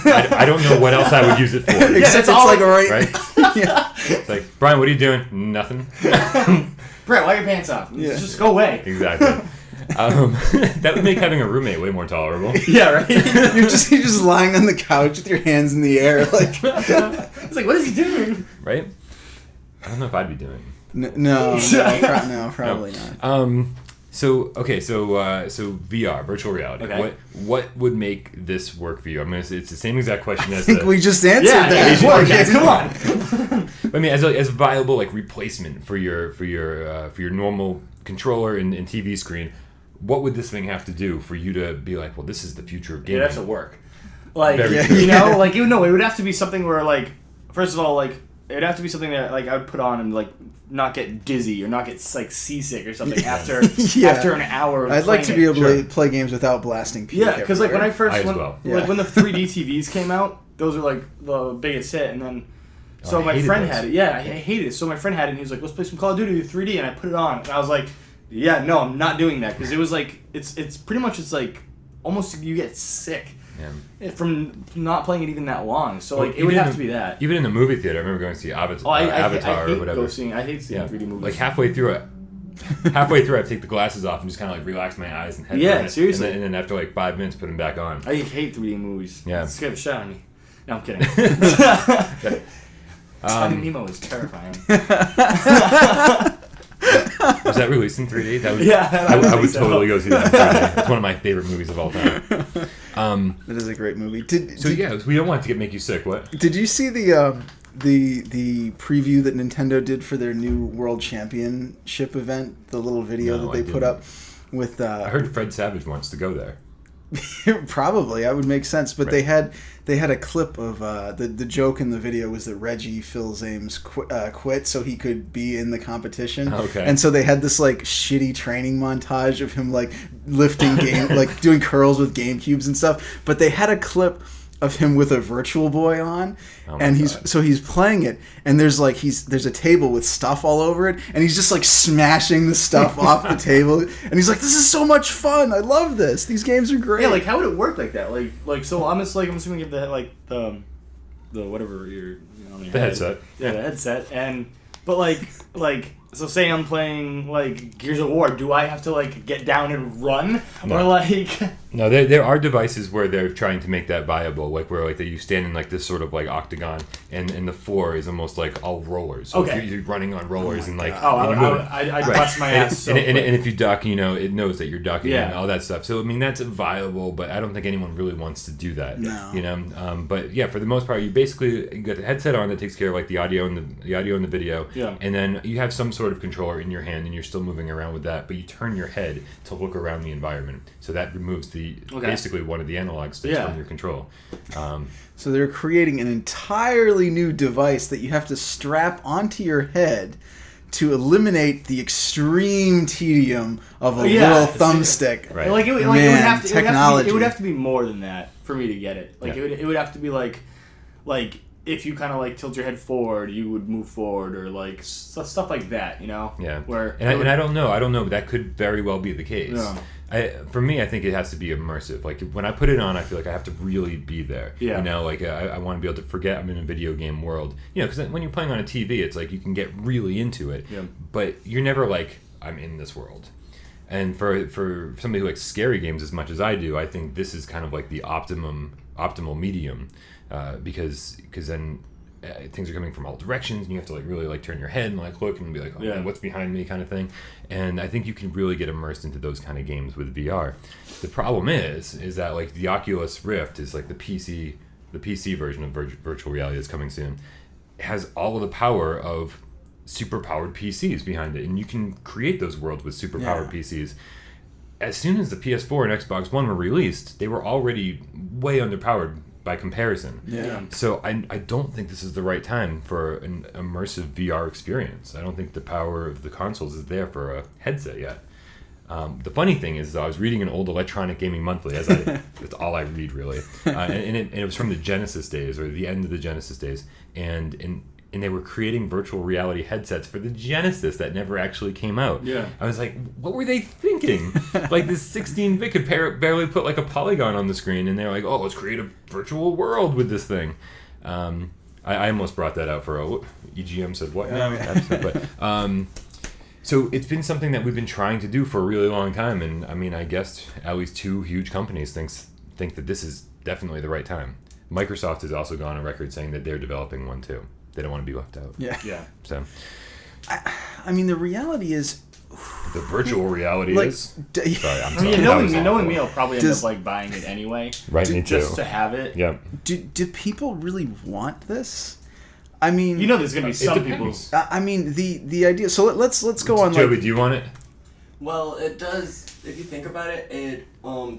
I don't know what else I would use it for. Except it's like right? Yeah. It's like, Brian, what are you doing? Nothing. Brett, why are your pants off? Yeah. Just go away. Exactly. That would make having a roommate way more tolerable. Yeah, right? You're just lying on the couch with your hands in the air, like. It's like, what is he doing? Right? I don't know if I'd be doing it. No, probably not. So VR, virtual reality. Okay. What would make this work for you? I mean, it's the same exact question as I think we just answered that. Asian porn, guys, come on. I mean, as a viable like replacement for your normal controller and TV screen, what would this thing have to do for you to be like, well, this is the future of gaming? It'd have to work. Like, Very true. you know, like, it would have to be something where, like, first of all, like, it'd have to be something that, like, I would put on and, like, not get dizzy or not get, like, seasick or something after an hour of I'd like to be able Sure. to play games without blasting puke. Yeah, because, like, when I first, I as well. when the 3D TVs came out, those were, like, the biggest hit, and then, so I my hated friend those. had it. Yeah, I hated it. So my friend had it, and he was like, let's play some Call of Duty 3D, and I put it on, and I was like, yeah, no, I'm not doing that, because it was, like, it's pretty much, it's, like, almost you get sick. Yeah. From not playing it even that long, so Well, like it would even have to be that. Even in the movie theater, I rember going to see Avatar, I Avatar hate or whatever. I hate seeing 3D movies. Like halfway through, I have to take the glasses off and just kind of like relax my eyes and head. Yeah, seriously. And then after like 5 minutes, put them back on. I hate 3D movies. Yeah. It scared the shit out of me. No, I'm kidding. Finding Nemo is terrifying. Was that released in 3D? That would, Yeah, I would totally go see that in 3D. It's one of my favorite movies of all time. That is a great movie. We don't want to make you sick. What? Did you see the preview that Nintendo did for their new World Championship event? The little video that they put up with. I heard Fred Savage wants to go there. Probably, that would make sense. But Right. they had a clip of the joke in the video was that Reggie Fils-Aimé quit so he could be in the competition. Okay. And so they had this like shitty training montage of him like lifting like doing curls with Game Cubes and stuff. But they had a clip of him with a Virtual Boy on, and he's playing it, and there's a table with stuff all over it, and he's just like smashing the stuff off the table, and he's like, "This is so much fun! I love this. These games are great." Yeah, like how would it work like that? Like so I'm assuming you have the whatever The headset. Yeah, the headset, but like so say I'm playing like Gears of War, do I have to like get down and run or like? No, there are devices where they're trying to make that viable, like where like you stand in like this sort of like octagon, and the floor is almost like all rollers. So okay. you're running on rollers and like I'd bust my ass. And if you duck, it knows that you're ducking Yeah. and all that stuff. So I mean that's viable, but I don't think anyone really wants to do that. No. But yeah, for the most part, you basically got the headset on that takes care of like the audio and the video. Yeah. And then you have some sort of controller in your hand, and you're still moving around with that, but you turn your head to look around the environment. So that removes basically one of the analog sticks from your control. So they're creating an entirely new device that you have to strap onto your head to eliminate the extreme tedium of a little thumbstick. Right. Like it would have to be more than that for me to get it. Like it would have to be like if you kind of like tilt your head forward, you would move forward, or like stuff like that, Yeah. Where I don't know. That could very well be the case. Yeah. For me, I think it has to be immersive. Like when I put it on, I feel like I have to really be there. Yeah. I want to be able to forget I'm in a video game world. Because when you're playing on a TV, it's like you can get really into it. Yeah. But you're never like, I'm in this world. And for somebody who likes scary games as much as I do, I think this is kind of like the optimal medium, because then things are coming from all directions, and you have to like really like turn your head and like look and be like, oh man, what's behind me, kind of thing. And I think you can really get immersed into those kind of games with VR. The problem is that like the Oculus Rift is like the PC version of virtual reality that's coming soon. It has all of the power of super-powered PCs behind it, and you can create those worlds with super-powered PCs. As soon as the PS4 and Xbox One were released, they were already way underpowered by comparison. Yeah. So I don't think this is the right time for an immersive VR experience. I don't think the power of the consoles is there for a headset yet. The funny thing is, I was reading an old Electronic Gaming Monthly, that's all I read really, and it was from the Genesis days, or the end of the Genesis days, and they were creating virtual reality headsets for the Genesis that never actually came out. Yeah. I was like, what were they thinking? Like this 16-bit could barely put like a polygon on the screen, and they're like, oh, let's create a virtual world with this thing. I almost brought that out for EGM said what now? But so it's been something that we've been trying to do for a really long time, and I mean, I guess at least two huge companies think that this is definitely the right time. Microsoft has also gone on record saying that they're developing one too. They don't want to be left out. Yeah. So, I mean, the reality is, the virtual reality like, is. Sorry, I'm sorry. Knowing me, I'll probably end up like buying it anyway. Right, me too. Just to have it. Yeah. Do people really want this? I mean, there's gonna be some people. I mean, the idea. So let's go on. Joey, do you want it? Well, it does. If you think about it, it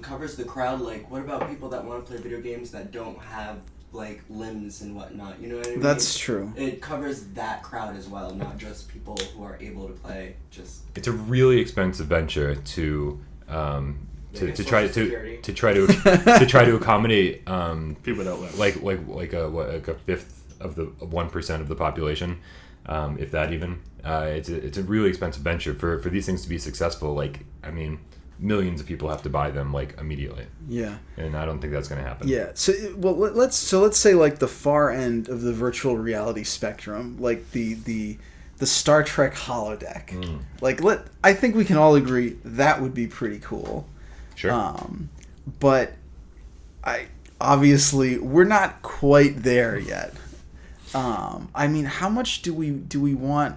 covers the crowd. Like, what about people that want to play video games that don't have like limbs and whatnot? You know what I mean? That's true. It covers that crowd as well, not just people who are able to play. It's a really expensive venture to try to accommodate People don't live. like a fifth of the 1% of the population, if that even. It's a really expensive venture for these things to be successful. Like, I mean, millions of people have to buy them like immediately. Yeah. And I don't think that's going to happen. Yeah. So let's say like the far end of the virtual reality spectrum, like the Star Trek holodeck. Like I think we can all agree that would be pretty cool. Sure. But obviously we're not quite there yet. I mean, how much do we want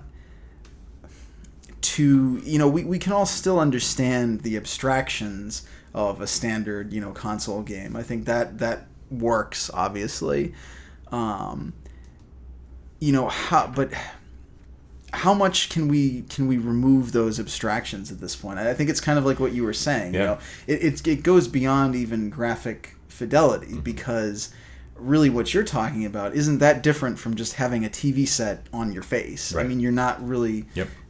to, we can all still understand the abstractions of a standard, console game. I think that works, obviously. How much can we remove those abstractions at this point? I think it's kind of like what you were saying. Yeah. It goes beyond even graphic fidelity, because really what you're talking about isn't that different from just having a TV set on your face. Right. I mean, you're not really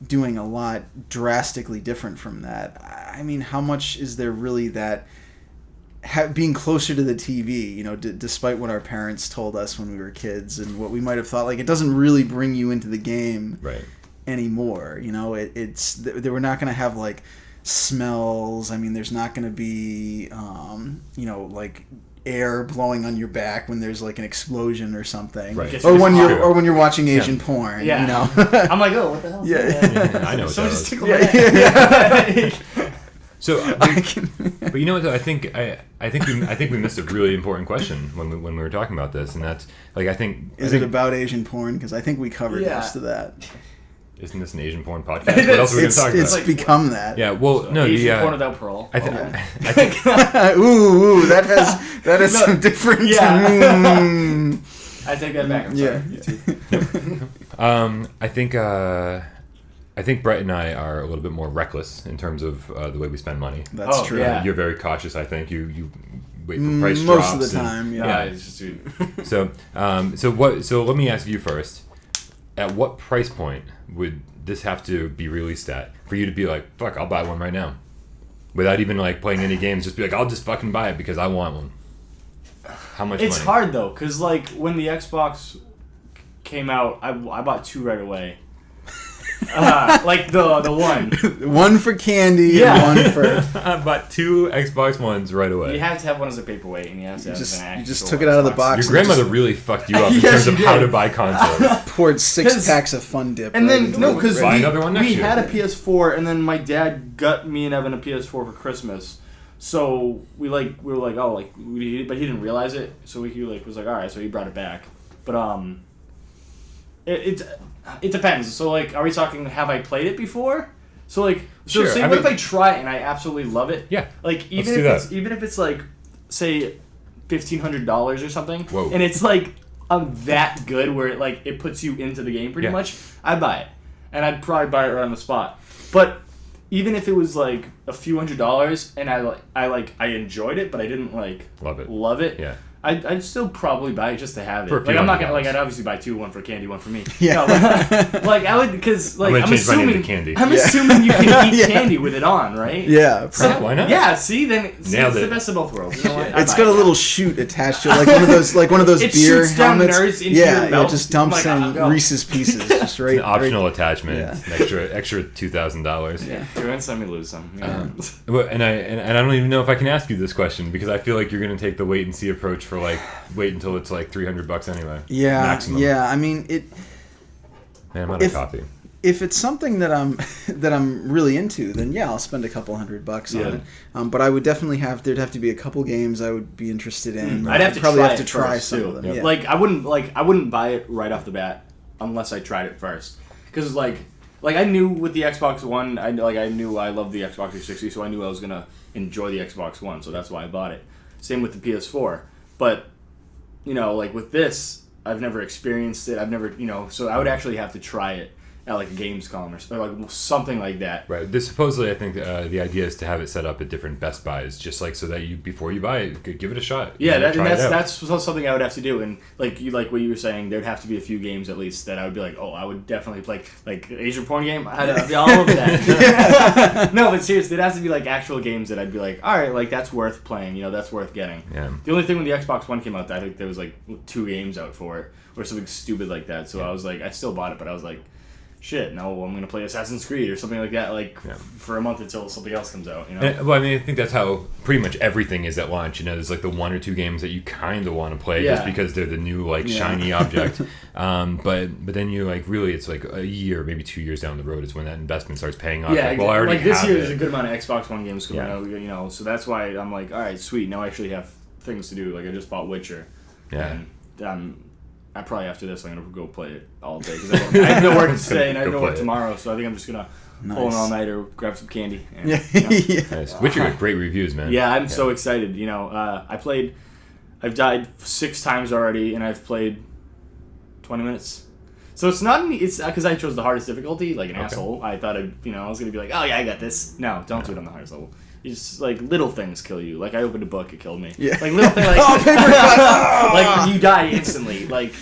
doing a lot drastically different from that. I mean, how much is there really that being closer to the TV, despite what our parents told us when we were kids and what we might have thought, like, it doesn't really bring you into the game anymore. We're not going to have like smells. I mean, there's not going to be, like air blowing on your back when there's like an explosion or something, or when you're watching Asian porn. I'm like, oh, what the hell? I know. Someone just tickled my So, but you know what? Though? I think we missed a really important question when we were talking about this, and that's like Is it about Asian porn? Because I think we covered most of that. Isn't this an Asian porn podcast? What else are we going to talk about? It's become that. Yeah. Well, so no. Asian porn without Parole. I think. Ooh, that has some different. Yeah. I take that back. I'm sorry. I think Brett and I are a little bit more reckless in terms of the way we spend money. That's true. Yeah. You're very cautious. I think you wait for price drops drops most of the time. It's just So let me ask you first. At what price point would this have to be released at for you to be like, fuck, I'll buy one right now, without even like playing any games? Just be like, I'll just fucking buy it because I want one. How much? It's money? hard though, because like when the Xbox came out, I bought 2 right away. Like the one for candy and one for I bought 2 Xbox Ones right away. You have to have one as a paperweight, and you have to have an actual. You just took it out of the box. Your grandmother really fucked you up in terms of how to buy consoles. Poured 6 packs of Fun Dip. And then because buy another one next we year. had a PS4, and then my dad got me and Evan a PS4 for Christmas. So we were like, but he didn't realize it. So he was like, all right. So he brought it back. But it depends. So like, are we talking? Have I played it before? So like, sure. Say what if I try it and I absolutely love it? Yeah. Like even if it's like, say, $1,500 or something, Whoa. and it's like that good where it puts you into the game pretty much, I'd buy it, and I'd probably buy it right on the spot. But even if it was like a few $100s and I enjoyed it, but I didn't love it. Yeah. I'd still probably buy it just to have it. For a few I'm not gonna $100s. I'd obviously buy 2, one for candy, one for me. Yeah. No, I would because I'm gonna change my name to Candy. I'm assuming you can eat candy with it on, right? Yeah. So, why not? Yeah. See, then it's Nailed it. the best of both worlds. You know what? It's got a little chute attached to it, like one of those It beer shoots down helmets. nerds into your belt. It just dumps in go. Reese's Pieces, just right. It's an optional attachment. Yeah. An extra $2,000. Yeah. You win some, you lose some. Yeah. Well, and I don't even know if I can ask you this question because I feel like you're going to take the wait and see approach for wait until it's like $300 anyway. Yeah, maximum. yeah. I mean, Man, I'm out of coffee. If it's something that I'm really into, then yeah, I'll spend a couple $100 on it. But I would definitely there'd have to be a couple games I would be interested in. I'd have to probably try have to it try first, some too. of them. Yep. Yeah. I wouldn't buy it right off the bat unless I tried it first. Because like I knew with the Xbox One, I knew I loved the Xbox 360, so I knew I was gonna enjoy the Xbox One, so that's why I bought it. Same with the PS4, but with this, I've never experienced it. I've never, so I would actually have to try it at like a Gamescom or something like that. Right. This supposedly, I think the idea is to have it set up at different Best Buys, just so that before you buy it, give it a shot. Yeah, that's something I would have to do. And like what you were saying, there'd have to be a few games at least that I would be like, oh, I would definitely play like Asian porn game. I'd be all over that. No, but seriously, there'd have to be like actual games that I'd be like, all right, like that's worth playing. That's worth getting. Yeah. The only thing when the Xbox One came out, I think there was like 2 games out for it or something stupid like that. So I was like, I still bought it, but I was like, shit, no, I'm gonna play Assassin's Creed or something like that, for a month until something else comes out. Well, I mean, I think that's how pretty much everything is at launch. There's like the 1 or 2 games that you kind of want to play just because they're the new shiny object. But then you're like, really, it's like a year, maybe 2 years down the road is when that investment starts paying off. Yeah, I already this have year it. there's a good amount of Xbox One games coming out. So that's why I'm like, all right, sweet. Now I actually have things to do. Like I just bought Witcher. Yeah. And I probably after this I'm gonna go play it all day because I have no work today and I have no work tomorrow. So I think I'm just gonna pull an all-nighter, grab some candy. And, Nice. Witcher got great reviews, man. Yeah, I'm so excited. I've died 6 times already, and I've played 20 minutes. So it's not. It's because I chose the hardest difficulty, like an asshole. I thought I was gonna be like, oh yeah, I got this. No, don't do it on the hardest level. You just like little things kill you. Like I opened a book, it killed me. Yeah. Like little thing, like paper cut. Like you die instantly. Like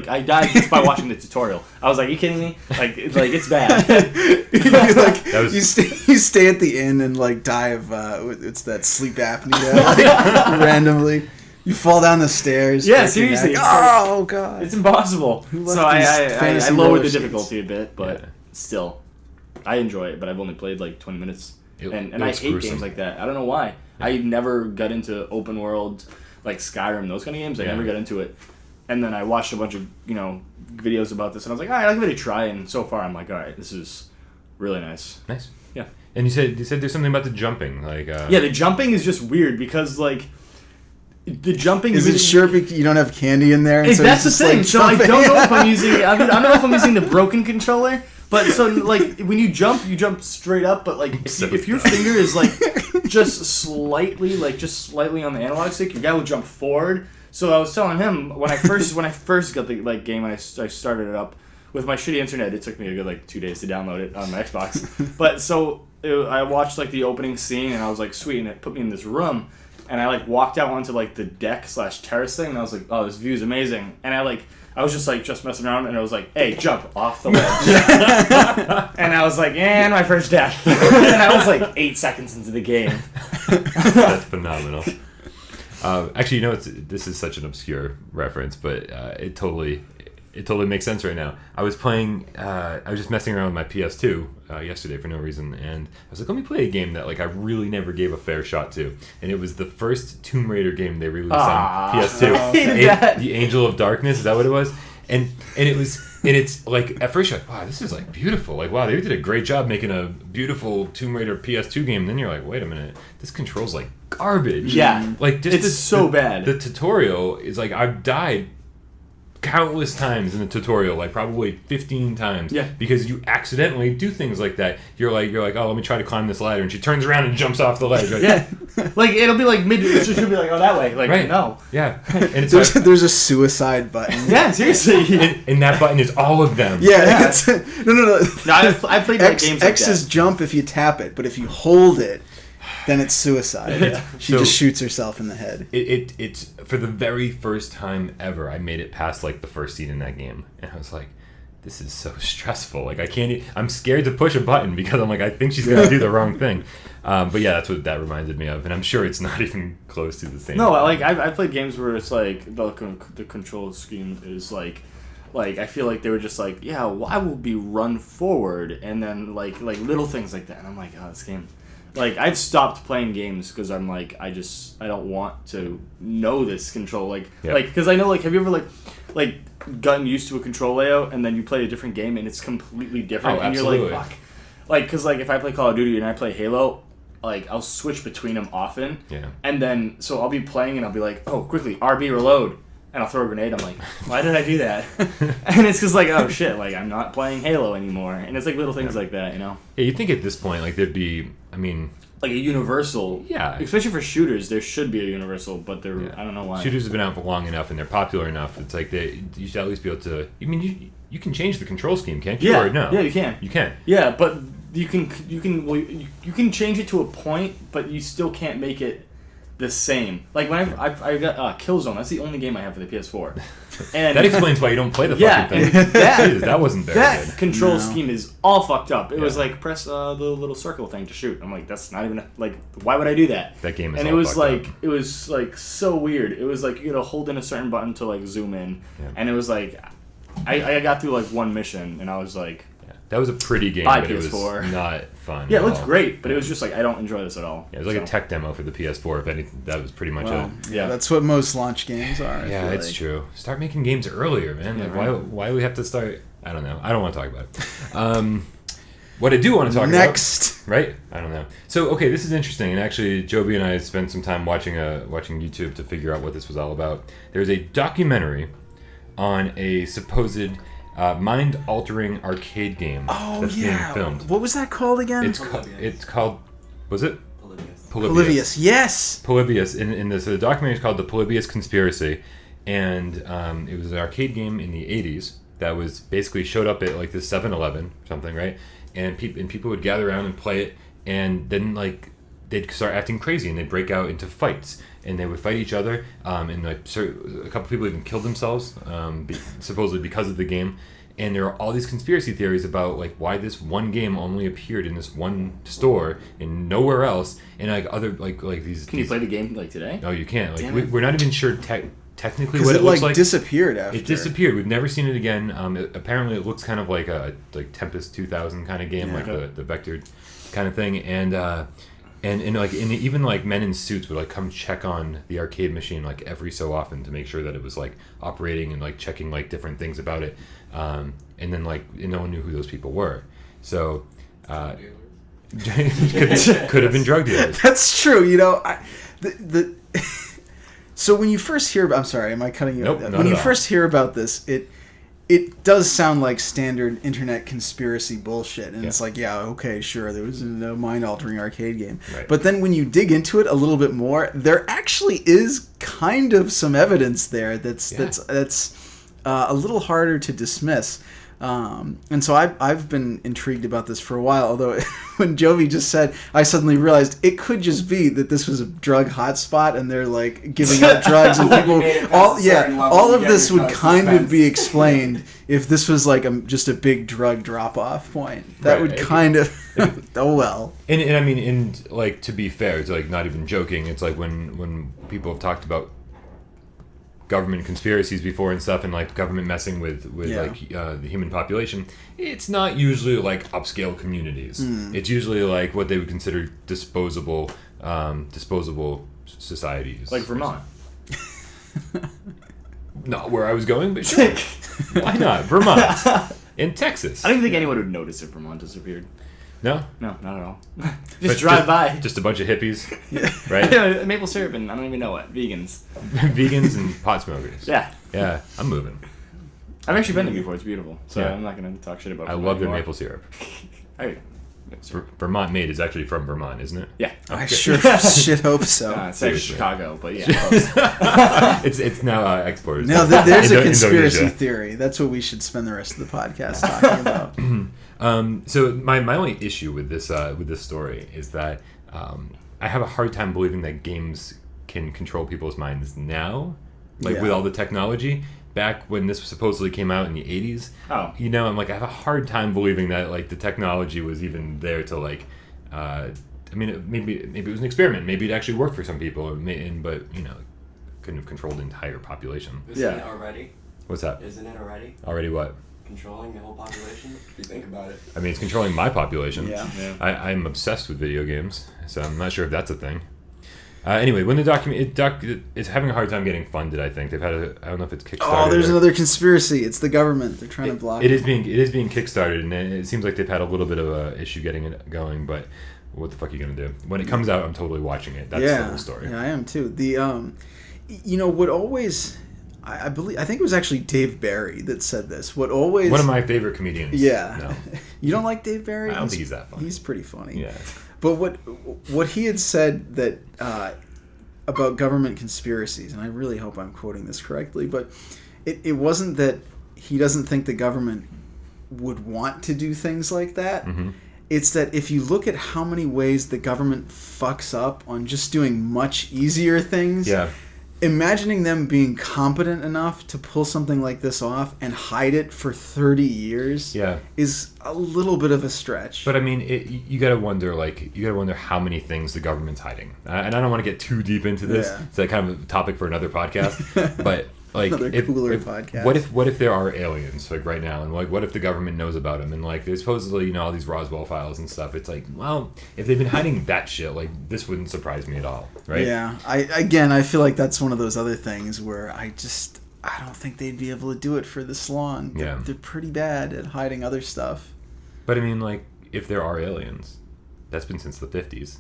I died just by watching the tutorial. I was like, are you kidding me? Like it's bad. You stay at the inn and like die of it's that sleep apnea like, randomly. You fall down the stairs. Yeah, seriously. Oh god, it's impossible. So I lowered the difficulty a bit, but still, I enjoy it. But I've only played like 20 minutes, and I hate games like that. I don't know why. Yeah. I never got into open world like Skyrim, those kind of games. I never got into it. And then I watched a bunch of videos about this, and I was like, all right, I'll give it a try. And so far, I'm like, all right, this is really nice. Nice. Yeah. And you said there's something about the jumping, like. Yeah, the jumping is just weird because like. The jumping is it sure you don't have candy in there? So that's the thing. Like, so I don't know if I'm using. I don't know if I'm using the broken controller. But so like when you jump straight up. But like if your finger is like just slightly on the analog stick, your guy will jump forward. So I was telling him when I first got the like game and I started it up with my shitty internet. It took me a good like 2 days to download it on my Xbox. But so I watched like the opening scene and I was like sweet, and it put me in this room. And I like walked out onto like the deck / terrace thing, and I was like, "Oh, this view is amazing." And I was just messing around, and I was like, "Hey, jump off the ledge!" And I was like, "And my first death." And I was like 8 seconds into the game. That's phenomenal. Actually, this is such an obscure reference, but it totally makes sense right now. I was just messing around with my PS2 yesterday for no reason, and I was like, let me play a game that like I really never gave a fair shot to, and it was the first Tomb Raider game they released on PS2. The Angel of Darkness, is that what it was? And it's like at first you're like, wow, this is like beautiful, like wow, they did a great job making a beautiful Tomb Raider PS2 game. And then you're like, wait a minute, this controls like garbage. Yeah, like just it's so bad. The tutorial is like I've died countless times in the tutorial, like probably 15 times. Yeah. Because you accidentally do things like that. You're like, oh, let me try to climb this ladder, and she turns around and jumps off the ledge. Right? Yeah. Like it'll be like she'll be like, oh, that way. Like right. No. Yeah. And it's there's a suicide button. Yeah, seriously. and that button is all of them. Yeah. No. I played like games like X is jump if you tap it, but if you hold it, then it's suicide. Yeah. She just shoots herself in the head. It's for the very first time ever, I made it past like the first scene in that game, and I was like, this is so stressful. Like I'm scared to push a button because I'm like, I think she's gonna do the wrong thing. But yeah, that's what that reminded me of, and I'm sure it's not even close to the same. No, like I've played games where it's like the control scheme is like I feel like they were just like, yeah, why will be run forward, and then like little things like that, and I'm like, oh, this game. Like, I've stopped playing games because I'm like, I don't want to know this control. Like, because I know, like, have you ever, like, gotten used to a control layout and then you play a different game and it's completely different? And absolutely. You're like, fuck. Like, because, like, if I play Call of Duty and I play Halo, like, I'll switch between them often. Yeah. And then, so I'll be playing and I'll be like, oh, quickly, RB reload. And I'll throw a grenade. I'm like, why did I do that? And it's because, like, oh, shit, like, I'm not playing Halo anymore. And it's, like, little things like that, you know? Yeah, you'd think at this point, like, there'd be, I mean... like a universal. Yeah. Especially for shooters, there should be a universal, but I don't know why. Shooters have been out for long enough and they're popular enough. It's like you should at least be able to... I mean, you can change the control scheme, can't you? Yeah. Or no? Yeah, you can. You can. Yeah, but you can change it to a point, but you still can't make it the same. Like when I got Killzone, that's the only game I have for the PS4. And that explains why you don't play the fucking thing. That wasn't very good. That control scheme is all fucked up. It was like press the little circle thing to shoot. I'm like, that's not even like, why would I do that? That game is and all fucked up. It was like so weird. It was like you gotta hold in a certain button to like zoom in, and it was like I got through like one mission and I was like. That was a pretty game, but it was PS4. not fun. Yeah, it looked great, but it was just like I don't enjoy this at all. Yeah, it was like a tech demo for the PS4. If anything, that was pretty much it. Yeah, that's what most launch games are. Yeah, it's true. Start making games earlier, man. Yeah, like, why do we have to start? I don't know. I don't want to talk about it. What I do want to talk next, right? I don't know. So, okay, this is interesting, and actually, Joby and I spent some time watching YouTube to figure out what this was all about. There's a documentary on a supposed mind-altering arcade game that's being filmed. What was that called again? It's called. Was it? Polybius. Yes. Polybius. In this, the documentary is called The Polybius Conspiracy, and it was an arcade game in the 80s that was basically showed up at like this 7-Eleven or something, right? And people would gather around and play it, and then like they'd start acting crazy and they'd break out into fights and they would fight each other. And like a couple people even killed themselves, supposedly because of the game. And there are all these conspiracy theories about like why this one game only appeared in this one store and nowhere else. And like other like these. Can you play the game like today? No, you can't. Like we're not even sure technically what it looks like. Disappeared after. It disappeared. We've never seen it again. Apparently, it looks kind of like a Tempest 2000 kind of game, like the vectored kind of thing. And like even like men in suits would like come check on the arcade machine like every so often to make sure that it was like operating and like checking like different things about it. And then like no one knew who those people were. So could have been drug dealers. That's true. You know, so when you first hear about, I'm sorry, am I cutting you? Nope, When you first hear about this, it does sound like standard internet conspiracy bullshit, and it's like, yeah, okay, sure, there was a mind-altering arcade game. Right. But then when you dig into it a little bit more, there actually is kind of some evidence there that's a little harder to dismiss. And so I've been intrigued about this for a while, although when Jovi just said, I suddenly realized it could just be that this was a drug hotspot and they're like giving out drugs and people all of this would kind of be explained if this was like just a big drug drop-off point. That would kind of oh well. And I mean, and like to be fair, it's like not even joking, it's like when people have talked about government conspiracies before and stuff, and like government messing with like the human population, it's not usually like upscale communities. It's usually like what they would consider disposable societies, like Vermont. Not where I was going, but sure. Why not Vermont and Texas? I don't even think anyone would notice if Vermont disappeared. No, not at all. Just drive by. Just a bunch of hippies, right? Yeah, maple syrup and I don't even know what. Vegans. Vegans and pot smokers. Yeah, I'm moving. I've actually been there before. It's beautiful. So I'm not going to talk shit about it. I love their maple syrup. Vermont made is actually from Vermont, isn't it? Yeah. I sure shit hope so. It's like Chicago, but yeah. It's now exported. No, there's a conspiracy theory. That's what we should spend the rest of the podcast talking about. So my only issue with this story is that I have a hard time believing that games can control people's minds now, with all the technology. Back when this supposedly came out in the 80s, I'm like, I have a hard time believing that like the technology was even there to like, I mean, maybe it was an experiment. Maybe it actually worked for some people, but couldn't have controlled the entire population. Isn't it already? What's that? Isn't it already? Already what? Controlling the whole population, if you think about it. I mean, it's controlling my population. Yeah. I'm obsessed with video games, so I'm not sure if that's a thing. Anyway, when the it's having a hard time getting funded. I think they've had I don't know if it's Kickstarted. Oh, there's another conspiracy. It's the government. They're trying to block it. It is being Kickstarted, and it seems like they've had a little bit of a issue getting it going. But what the fuck are you gonna do? When it comes out, I'm totally watching it. That's the whole story. Yeah, I am too. The what always. I think it was actually Dave Barry that said this. One of my favorite comedians. Yeah. No. You don't like Dave Barry? I don't think he's that funny. He's pretty funny. Yeah. But what he had said that about government conspiracies, and I really hope I'm quoting this correctly, but it wasn't that he doesn't think the government would want to do things like that. Mm-hmm. It's that if you look at how many ways the government fucks up on just doing much easier things, imagining them being competent enough to pull something like this off and hide it for 30 years is a little bit of a stretch. But I mean, you gotta wonder how many things the government's hiding. And I don't want to get too deep into this. Yeah. It's kind of a topic for another podcast. But like, podcast. What if there are aliens like right now, and like what if the government knows about them, and like there's supposedly all these Roswell files and stuff. It's like, well, if they've been hiding that shit, like this wouldn't surprise me at all, right? Yeah. I feel like that's one of those other things where I don't think they'd be able to do it for this long. They're pretty bad at hiding other stuff. But I mean, like, if there are aliens, that's been since the 50s.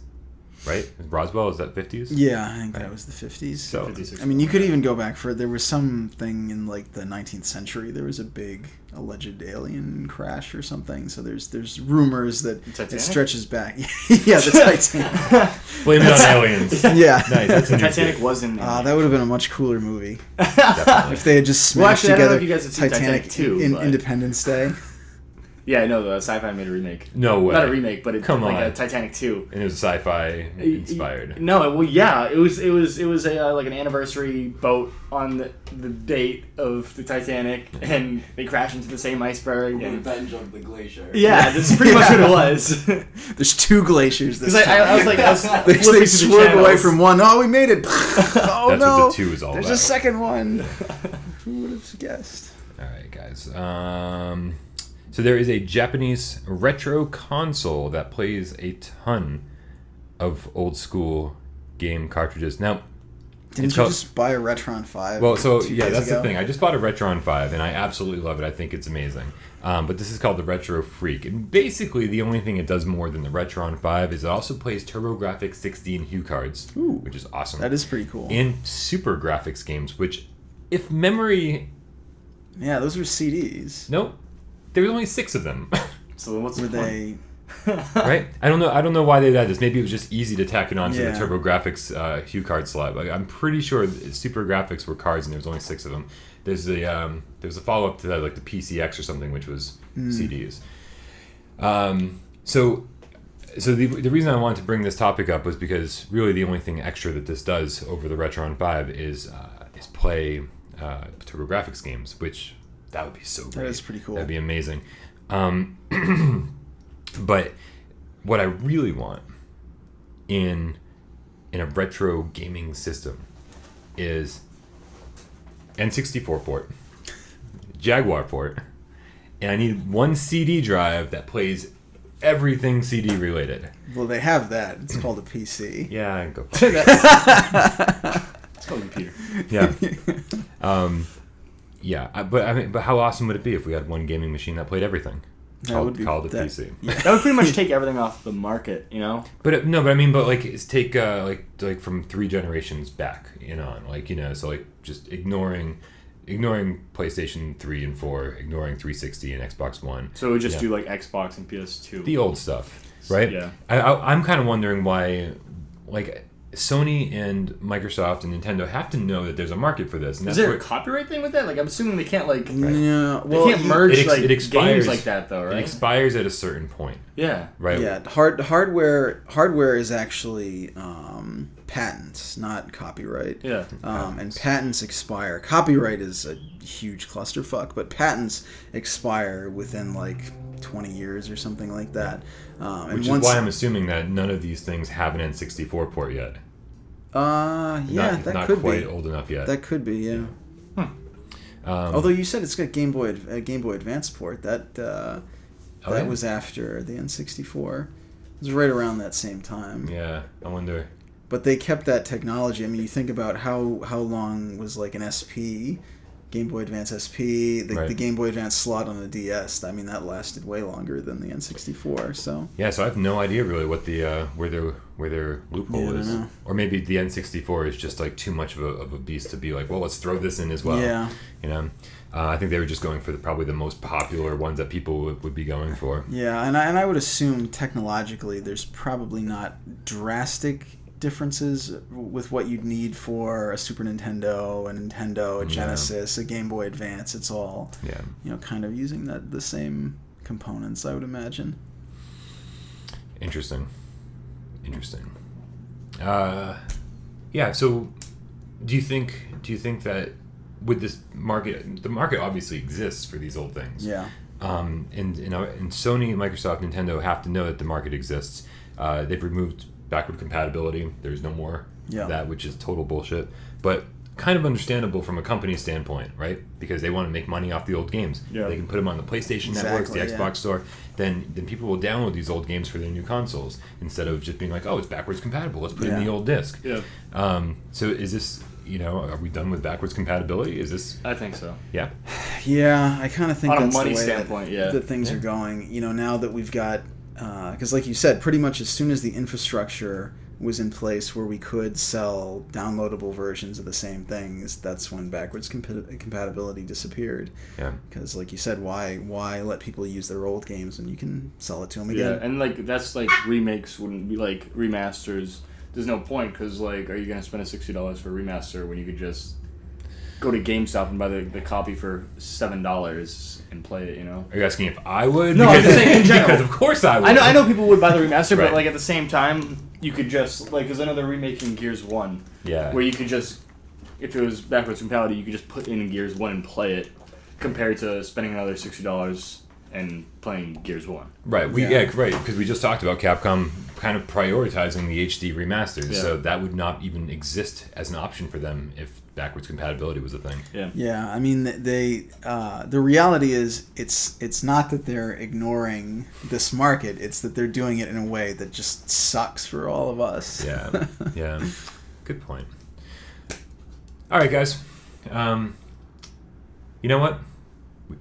right? Roswell, is that 50s? Yeah, I think that was the 50s. So, 56. I mean, you could even go back for, there was something in like the 19th century. There was a big alleged alien crash or something. So there's rumors that it stretches back. Yeah, the Titanic. Blame it on aliens. Yeah. Nice. That's a new Titanic shit. wasn't. That would have been a much cooler movie Definitely. if they had just Well, smashed actually, I don't know together if you guys have seen Titanic 2, in but- Independence Day. Yeah, I know. The Sci-Fi made a remake. No way. Not a remake, but it's Come like on. a Titanic 2. And it was sci-fi inspired. No, well, yeah, it was a like an anniversary boat on the date of the Titanic, and they crash into the same iceberg. And Revenge of the Glacier. yeah, that's pretty much what it was. There's 2 glaciers this Because time. I was like, I was they flipping through the swerve away channels. from one. Oh, we made it. Oh, That's no. what the 2 is all There's about. a second one. Who would have guessed? All right, guys. So there is a Japanese retro console that plays a ton of old school game cartridges. Now, Didn't you just buy a Retron 5? well, so 2 yeah, days that's ago? the thing. I just bought a Retron 5, and I absolutely love it. I think it's amazing. But this is called the Retro Freak. And basically, the only thing it does more than the Retron 5 is it also plays TurboGrafx 16 Hue cards, Ooh, which is awesome. That is pretty cool. And Super Graphics games, which, if memory... Yeah, those were CDs. Nope. There was only 6 of them. So what's Were the point? they... Right? I don't know why they did this. Maybe it was just easy to tack it onto Yeah. the TurboGrafx Hue card slot. Like, I'm pretty sure Super Graphics were cards, and there was only 6 of them. There's a follow up to that, like the PCX or something, which was CDs. So the reason I wanted to bring this topic up was because really the only thing extra that this does over the Retron 5 is play TurboGrafx games, which that would be so great. That is pretty cool. That'd be amazing. But what I really want in a retro gaming system is N64 port, Jaguar port, and I need one CD drive that plays everything CD related. Well, they have that. It's called a PC. Yeah, I can go. It's called a computer. Yeah. But how awesome would it be if we had one gaming machine that played everything? Called a PC. That would pretty much take everything off the market, you know? But it's take like from 3 generations back on, so like just ignoring PlayStation 3 and 4, ignoring 360 and Xbox One. So it would just do like Xbox and PS2. The old stuff, right? Yeah. I'm kind of wondering why, like, Sony and Microsoft and Nintendo have to know that there's a market for this. And Is that's there a copyright thing with that? Like, I'm assuming they can't, like... Yeah, They well, can't merge, it expires, games like that, though, right? It expires at a certain point, Yeah. right? Yeah, hardware is actually patents, not copyright. Yeah. And patents expire. Copyright is a huge clusterfuck, but patents expire within like 20 years or something like that. Which is why I'm assuming that none of these things have an N64 port yet. Yeah, that not could quite be. old enough yet. That could be, yeah. Although you said it's got Game Boy Advance port. That was after the N64. It was right around that same time. Yeah, I wonder. But they kept that technology. I mean, you think about how long was like an SP, Game Boy Advance SP, the Game Boy Advance slot on the DS. I mean, that lasted way longer than the N64. So yeah, so I have no idea really what the where their loophole is, or maybe the N64 is just like too much of a beast to be like, well, let's throw this in as well. Yeah, I think they were just going for probably the most popular ones that people would be going for. Yeah, and I would assume technologically there's probably not drastic differences with what you'd need for a Super Nintendo, a Nintendo, a Genesis, a Game Boy Advance. It's all kind of using the same components, I would imagine. Interesting. Yeah. So, do you think that with this market, the market obviously exists for these old things. Yeah. And Sony, Microsoft, Nintendo have to know that the market exists. They've removed backward compatibility. There's no more of that, which is total bullshit. But kind of understandable from a company standpoint, right? Because they want to make money off the old games. Yeah. They can put them on the PlayStation networks, the Xbox store. Then people will download these old games for their new consoles instead of just being like, oh, it's backwards compatible. Let's put in the old disc. Yeah. So is this, are we done with backwards compatibility? Is this? I think so. Yeah. Yeah, I kind of think on that's a money the way standpoint, that things are going. Now that we've got, because like you said, pretty much as soon as the infrastructure was in place where we could sell downloadable versions of the same things, that's when backwards compatibility disappeared. Yeah. Because, like you said, why let people use their old games when you can sell it to them again? Yeah, and like that's like remakes wouldn't be like remasters. There's no point because like, are you gonna spend $60 for a remaster when you could just go to GameStop and buy the copy for $7 and play it? You know. Are you asking if I would? No, I'm just saying in general. Because of course I would. I know people would buy the remaster, Right. but like at the same time, you could just like there's another remake in Gears 1. Yeah. Where you could just, if it was backwards compatibility, you could just put in Gears 1 and play it, compared to spending another $60 and playing Gears 1. Right. Right. Because we just talked about Capcom kind of prioritizing the HD remasters, so that would not even exist as an option for them if backwards compatibility was a thing. Yeah. Yeah. I mean, the reality is it's not that they're ignoring this market; it's that they're doing it in a way that just sucks for all of us. Yeah. Yeah. Good point. All right, guys. You know what? We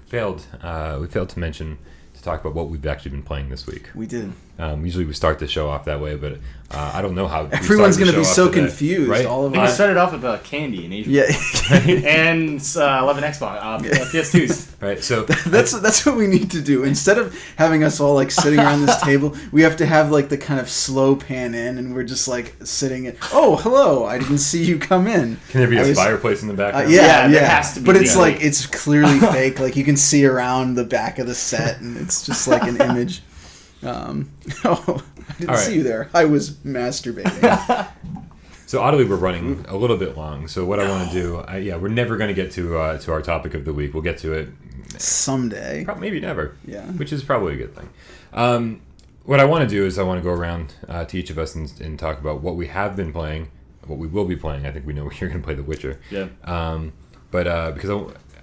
failed to mention to talk about what we've actually been playing this week. We did. Usually we start the show off that way, but I don't know how. Everyone's going to be so today, confused. right? All of We us. started off with candy in Asia. Yeah. And 11 Xbox, PS2s. Right. So that's what we need to do. Instead of having us all like sitting around this table, we have to have like the kind of slow pan in, and we're just like sitting at. Oh, hello! I didn't see you come in. can there be a fireplace in the background? Yeah, there has to be. But it's like it's clearly fake. Like you can see around the back of the set, and it's just like an image. Oh, I didn't see you there. I was masturbating. So oddly, we're running a little bit long. So what I want to do, we're never going to get to our topic of the week. We'll get to it someday. Maybe never. Yeah. Which is probably a good thing. What I want to do is I want to go around to each of us and talk about what we have been playing, what we will be playing. I think we know you're going to play The Witcher. Yeah. But because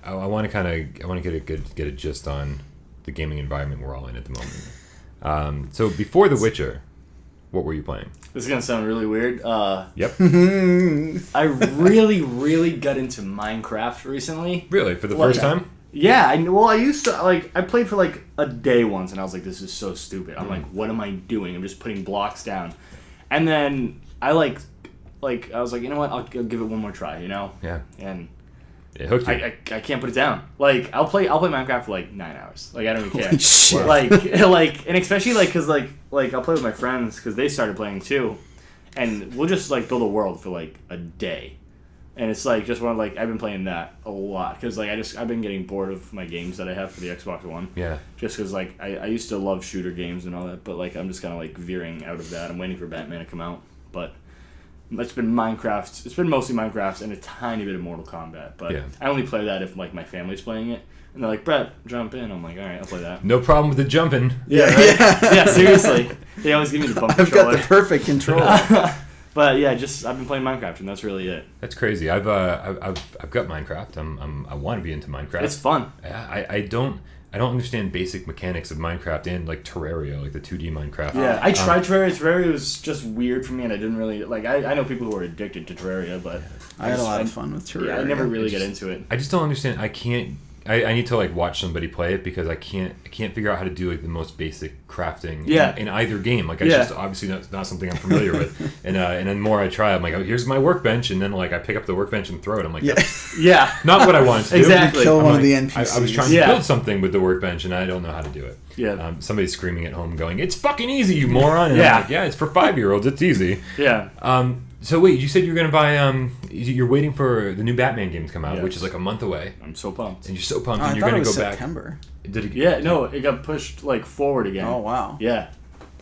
I want to get a gist on the gaming environment we're all in at the moment. So before The Witcher, what were you playing? This is going to sound really weird. Yep. I really, really got into Minecraft recently. Really? For the first time? Yeah. I used to, I played for a day once, and I was like, this is so stupid. I'm like, what am I doing? I'm just putting blocks down. And then I I was like, you know what? I'll give it one more try, you know? Yeah. And it hooked you. I can't put it down. I'll play Minecraft for 9 hours. I don't even care. Holy shit. And especially because I'll play with my friends because they started playing too, and we'll just build a world for a day, and it's just one I've been playing that a lot because I've been getting bored of my games that I have for the Xbox One. Yeah. Just because I used to love shooter games and all that, but I'm just kind of veering out of that. I'm waiting for Batman to come out, but. It's been Minecraft. It's been mostly Minecraft and a tiny bit of Mortal Kombat. But yeah. I only play that if my family's playing it, and they're like, "Brett, jump in." I'm like, "All right, I'll play that." No problem with the jumping. Yeah, right? Yeah. Seriously, they always give me the bump controller. I've got the perfect controller. But yeah, I've been playing Minecraft, and that's really it. That's crazy. I've got Minecraft. I want to be into Minecraft. It's fun. I don't understand basic mechanics of Minecraft and Terraria, the 2D Minecraft. Yeah, I tried Terraria. Terraria was just weird for me, and I didn't really I know people who are addicted to Terraria, but I had a lot of fun with Terraria. Yeah, I never really get into it. I just don't understand. I need to watch somebody play it because I can't figure out how to do the most basic crafting in either game. It's just obviously not something I'm familiar with. And then more I try, I'm like, oh, here's my workbench, and then I pick up the workbench and throw it. I'm like, yeah, not what I wanted to do. Exactly. Kill one of the NPCs. I was trying to build something with the workbench, and I don't know how to do it. Yeah. Somebody's screaming at home, going, "It's fucking easy, you moron!" And I'm like, yeah, it's for 5-year-olds. It's easy. Yeah. So wait, you said you're gonna buy. You're waiting for the new Batman game to come out, which is a month away. I'm so pumped. And you're so pumped, and I you're thought gonna it was go September. back. Did it? Yeah. No, it got pushed forward again. Oh wow. Yeah.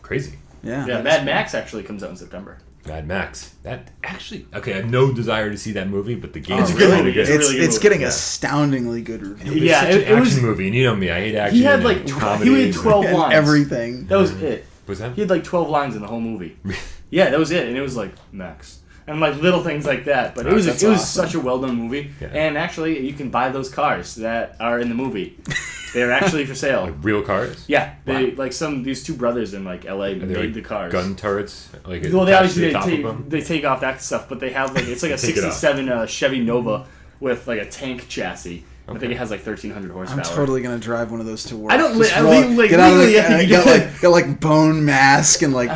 Crazy. Yeah. Yeah. Mad Max actually comes out in September. Mad Max. That actually. Okay, I have no desire to see that movie, but the game It's is a good really movie. good. It's a really good It's movie. getting astoundingly good reviews. Yeah, It's such an it was action movie, and you know me, I hate action. He had and comedy. he had 12 And lines. everything. That was it. Was that? He had 12 lines in the whole movie. Yeah, that was it, and it was Max. And little things like that, but it was that's awesome. awesome. Such a well done movie. Yeah. And actually, you can buy those cars that are in the movie. They're actually for sale. Real cars? Yeah, they these two brothers in LA made the cars. Gun turrets? Well, they attached to obviously the top of them? they take off that stuff, but they have it's a Take it off. '67 Chevy Nova with a tank chassis, I think it has like 1,300 horsepower. I'm totally gonna drive one of those to work. I don't Just I roll- like, get out of legally, the, got like bone mask and like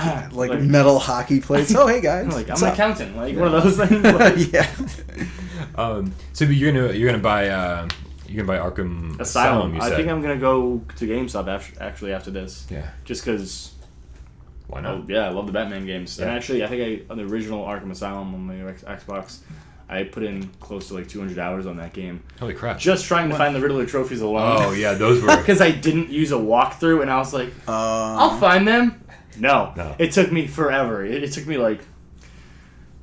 metal hockey plates. Oh hey guys, like, I'm what's an up? accountant, like one of those things. Like, Yeah. So you're gonna buy Arkham Asylum. you I said. think I'm gonna go to GameStop after this. Yeah. Just because. Why not? Oh, yeah, I love the Batman games. Yeah. And actually, I think on the original Arkham Asylum on my Xbox, I put in close to like 200 hours on that game. Holy crap! Just trying to find the Riddler trophies alone. Oh yeah, those were Because I didn't use a walkthrough, and I was like, I'll find them. No. It took me forever. It took me like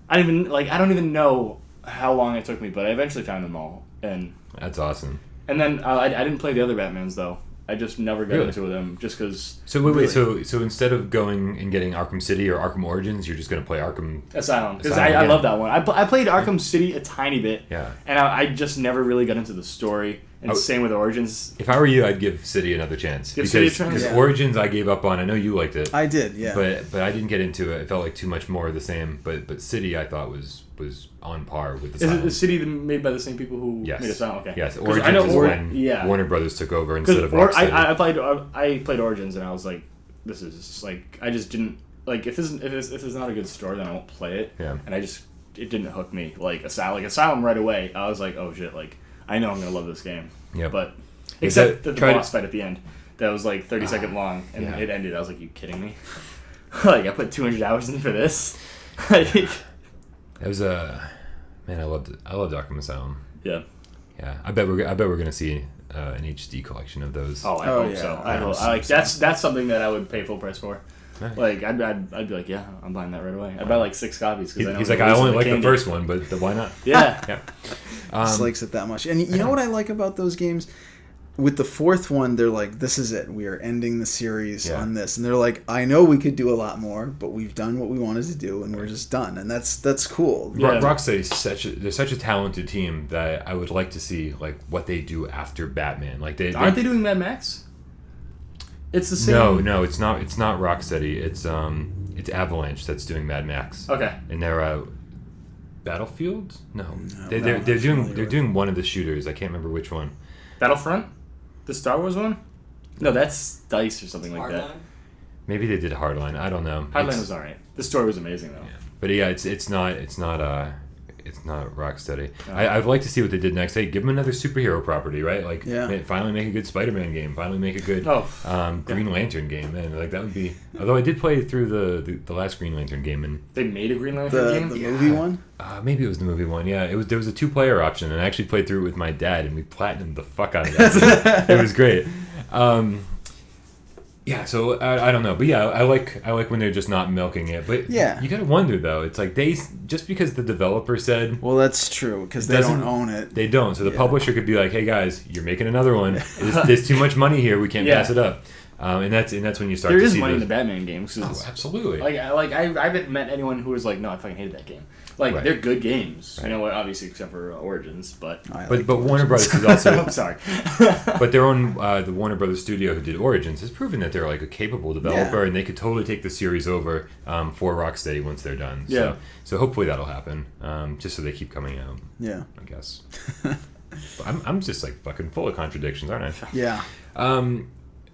I don't even know how long it took me, but I eventually found them all. And that's awesome. And then I didn't play the other Batmans though. I just never got into them just because. So wait. So instead of going and getting Arkham City or Arkham Origins, you're just gonna play Arkham Asylum because I love that one. I played Arkham City a tiny bit. Yeah. And I just never really got into the story. And same with Origins. If I were you, I'd give City another chance. Because Origins I gave up on. I know you liked it. I did, yeah. But I didn't get into it. It felt like too much more of the same. But City I thought was on par with Asylum. Is it the City made by the same people who made Asylum? Okay. Yes. Origins is when Warner Brothers took over instead of Rocksteady. I played Origins and I was like, this is just like I just didn't like if it's not a good story then I won't play it. Yeah. And it didn't hook me like Asylum right away. I was like, oh shit, like I know I'm gonna love this game. Yeah. But except the boss fight at the end that was like 30-second long and it ended. I was like, you kidding me? Like I put 200 hours in for this. It was man. I loved Arkham Asylum. Yeah. Yeah. I bet we're gonna see an HD collection of those. Oh, I hope so. I hope. That's something that I would pay full price for. Nice. Like I'd be like, yeah, I'm buying that right away. I'd buy like 6 copies because he's like, I only like the first one, but why not? Yeah. Yeah. Just likes it that much. And you know what I like about those games? With the 4th one, they're like, this is it. We are ending the series on this. And they're like, I know we could do a lot more, but we've done what we wanted to do, and we're just done. And that's cool. Yeah. Rocksteady they're such a talented team that I would like to see like what they do after Batman. Like aren't they doing Mad Max? It's the same. No, it's not. It's not Rocksteady. It's Avalanche that's doing Mad Max. Okay. And they're Battlefield. No, they're doing one of the shooters. I can't remember which one. Battlefront, the Star Wars one. No, that's DICE or something like that. Maybe they did Hardline. I don't know. Hardline was alright. The story was amazing though. Yeah. But yeah, it's not Rocksteady. I'd like to see what they did next. Hey, give them another superhero property, right? Like, finally make a good Spider-Man game. Finally make a good Green Lantern game. Man, like that would be. Although I did play through the last Green Lantern game, and they made a Green Lantern game. The movie one. Maybe it was the movie one. Yeah, there was a 2-player option, and I actually played through it with my dad, and we platinumed the fuck out of that. It was great. Yeah, so I don't know, but yeah, I like when they're just not milking it. But you gotta wonder though. It's like just because the developer said, well, that's true because they don't own it. They don't. So the publisher could be like, hey guys, you're making another one. There's too much money here. We can't pass it up. And that's when you start. There to is see money in the Batman games. Oh, absolutely. I haven't met anyone who was like, no, I fucking hated that game. Like they're good games, you know what? Obviously, except for Origins, but Warner Brothers is also. I'm sorry. But their own the Warner Brothers studio who did Origins has proven that they're like a capable developer, and they could totally take the series over for Rocksteady once they're done. Yeah. So hopefully that'll happen. Just so they keep coming out. Yeah. I guess. I'm just like fucking full of contradictions, aren't I? Yeah.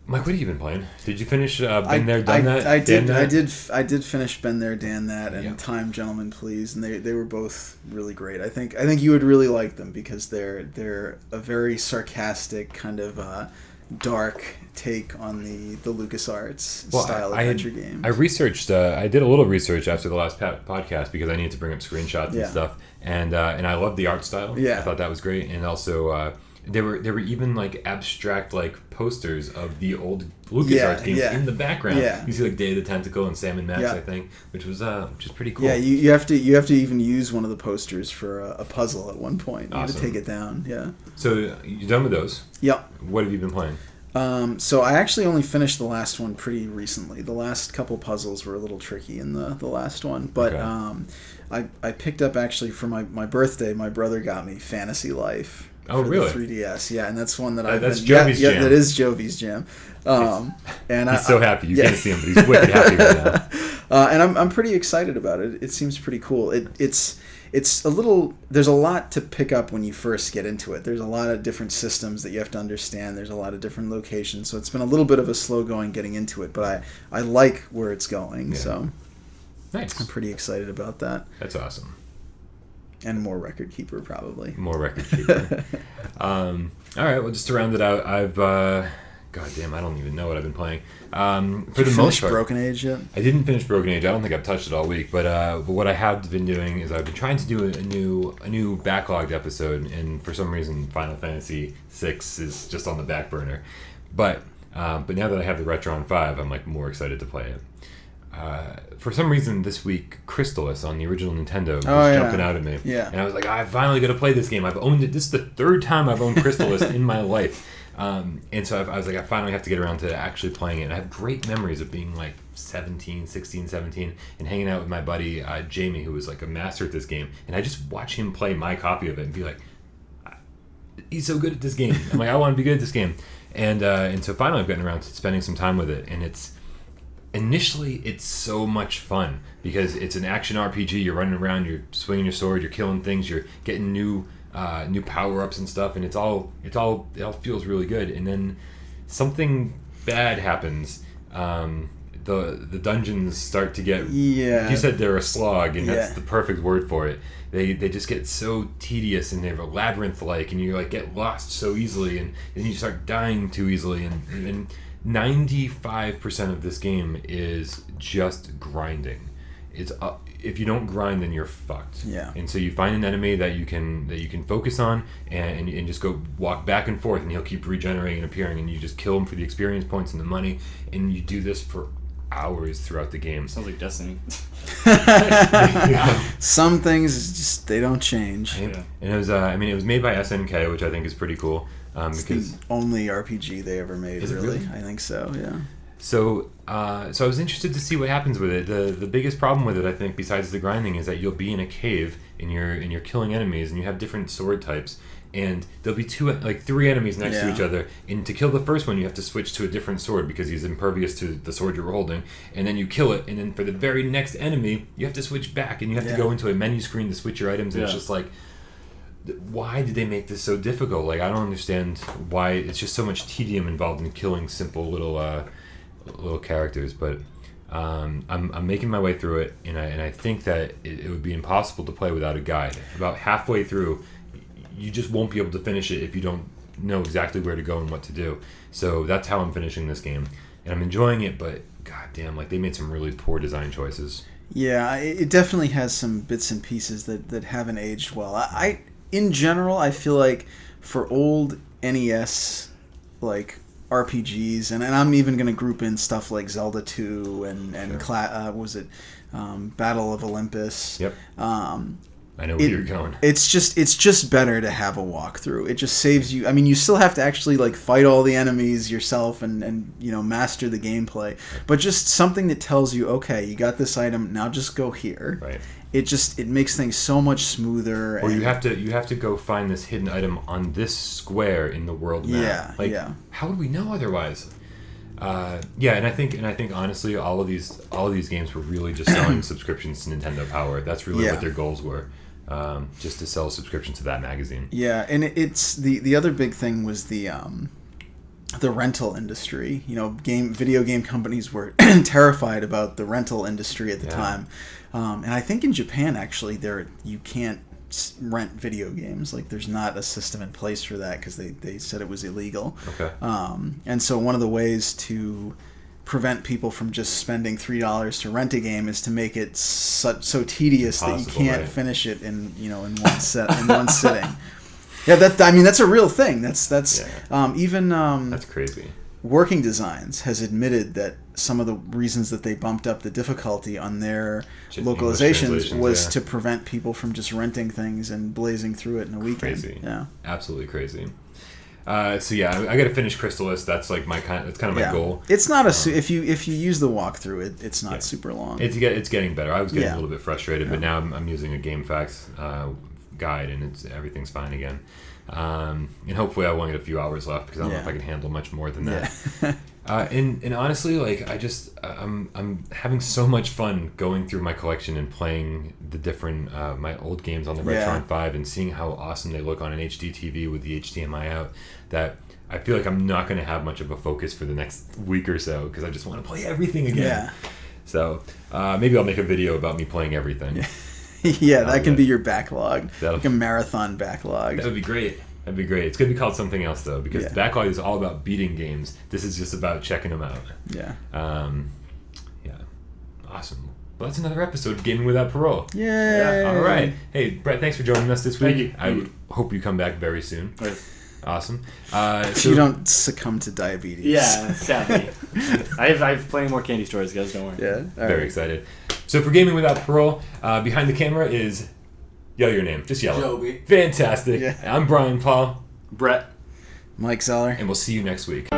Mike, what have you been playing? Did you finish Been There, Done That? I did finish Been There, Dan That, and Time, Gentlemen, Please, and they were both really great. I think you would really like them because they're a very sarcastic kind of dark take on the LucasArts style adventure games. I researched. I did a little research after the last podcast because I needed to bring up screenshots and stuff, and I loved the art style. Yeah, I thought that was great, and also. There were even like abstract like posters of the old LucasArts games in the background. Yeah. You see like Day of the Tentacle and Sam and Max, I think, which was pretty cool. Yeah, you have to even use one of the posters for a puzzle at one point. You have to take it down. Yeah. So you done with those? Yep. What have you been playing? So I actually only finished the last one pretty recently. The last couple puzzles were a little tricky in the last one, but I picked up actually for my birthday. My brother got me Fantasy Life. Oh, for really? The 3DS, yeah, and that's one that that's Jovi's jam. that is Jovi's jam. And he's so happy. You can't see him, but he's wicked happy right now. And I'm pretty excited about it. It seems pretty cool. It's a little. There's a lot to pick up when you first get into it. There's a lot of different systems that you have to understand. There's a lot of different locations, so it's been a little bit of a slow going getting into it. But I like where it's going. Yeah. So nice. I'm pretty excited about that. That's awesome. And more Record Keeper, probably. More Record Keeper. All right. Well, just to round it out, I've. God damn, I don't even know what I've been playing. For the most part, Broken Age yet? I didn't finish Broken Age. I don't think I've touched it all week. But what I have been doing is I've been trying to do a new backlogged episode, and for some reason, Final Fantasy VI is just on the back burner. But now that I have the Retron 5, I'm like more excited to play it. For some reason this week, Crystalis on the original Nintendo was jumping out at me. Yeah. And I was like, I finally got to play this game. I've owned it. This is the third time I've owned Crystalis in my life. And so I was like, I finally have to get around to actually playing it. And I have great memories of being like 16, 17, and hanging out with my buddy Jamie, who was like a master at this game. And I just watch him play my copy of it and be like, he's so good at this game. I'm like, I want to be good at this game. And so finally I've gotten around to spending some time with it. And initially it's so much fun because it's an action RPG. You're running around, you're swinging your sword, you're killing things, you're getting new power-ups and stuff, and it all feels really good. And then something bad happens. The dungeons start to get, you said they're a slog, and that's the perfect word for it. They just get so tedious, and they're labyrinth-like, and you like get lost so easily, and then you start dying too easily, and 95% of this game is just grinding. It's if you don't grind, then you're fucked. Yeah. And so you find an enemy that you can focus on and just go walk back and forth, and he'll keep regenerating and appearing, and you just kill him for the experience points and the money, and you do this for hours throughout the game. Sounds like Destiny. Some things just they don't change. And it was it was made by SNK, which I think is pretty cool. It's because the only RPG they ever made. Is it really? really? I think so. Yeah. So I was interested to see what happens with it. The biggest problem with it, I think, besides the grinding, is that you'll be in a cave and you're killing enemies, and you have different sword types, and there'll be three enemies next to each other, and to kill the first one you have to switch to a different sword because he's impervious to the sword you're holding, and then you kill it, and then for the very next enemy you have to switch back, and you have to go into a menu screen to switch your items, and it's just like, why did they make this so difficult? Like, I don't understand why. It's just so much tedium involved in killing simple little characters, but I'm making my way through it, and I think that it would be impossible to play without a guide. About halfway through, you just won't be able to finish it if you don't know exactly where to go and what to do. So that's how I'm finishing this game, and I'm enjoying it, but goddamn, like, they made some really poor design choices. Yeah, it definitely has some bits and pieces that haven't aged well. In general, I feel like for old NES like RPGs, and I'm even going to group in stuff like Zelda 2 and Battle of Olympus. Yep. I know where you're going. It's just better to have a walkthrough. It just saves you. I mean, you still have to actually like fight all the enemies yourself and master the gameplay. But just something that tells you, okay, you got this item, now just go here. Right. It makes things so much smoother. Or you have to go find this hidden item on this square in the world map. How would we know otherwise? And I think honestly, all of these games were really just selling subscriptions to Nintendo Power. That's really what their goals were, just to sell subscriptions to that magazine. Yeah, and it's the other big thing was the rental industry. Video game companies were terrified about the rental industry at the time. And I think in Japan, actually, you can't rent video games. Like, there's not a system in place for that because they said it was illegal. Okay. And so one of the ways to prevent people from just spending $3 to rent a game is to make it so tedious that you can't finish it in one sitting. Yeah, that's a real thing. That's crazy. Working Designs has admitted that some of the reasons that they bumped up the difficulty on their localizations was to prevent people from just renting things and blazing through it in a weekend. Crazy. Yeah. Absolutely crazy. I got to finish Crystalis. That's like my kind of my goal. It's not if you use the walkthrough, it's not super long. It's getting better. I was getting a little bit frustrated, but now I'm using a GameFAQs guide, and everything's fine again. And hopefully I'll only get a few hours left because I don't know if I can handle much more than that. And honestly, like I'm having so much fun going through my collection and playing the different my old games on the Retron 5 and seeing how awesome they look on an HD TV with the HDMI out, that I feel like I'm not going to have much of a focus for the next week or so because I just want to play everything again. Yeah. So maybe I'll make a video about me playing everything. Yeah, that can be your backlog. That'll- Like a marathon backlog. That would be great. That'd be great. It's going to be called something else, though, because the backlog is all about beating games. This is just about checking them out. Yeah. Yeah. Awesome. Well, that's another episode of Gaming Without Parole. Yay. Yeah. All right. Hey, Brett, thanks for joining us this week. Thank you. I hope you come back very soon. Awesome. If you don't succumb to diabetes. Yeah, sadly. I have plenty more candy stories, guys. Don't worry. Yeah. Very excited. So for Gaming Without Parole, behind the camera is... Yell your name. Just yell it. Joby. Fantastic. Yeah. I'm Bryan Paul. Brett. Mike Zeller. And we'll see you next week.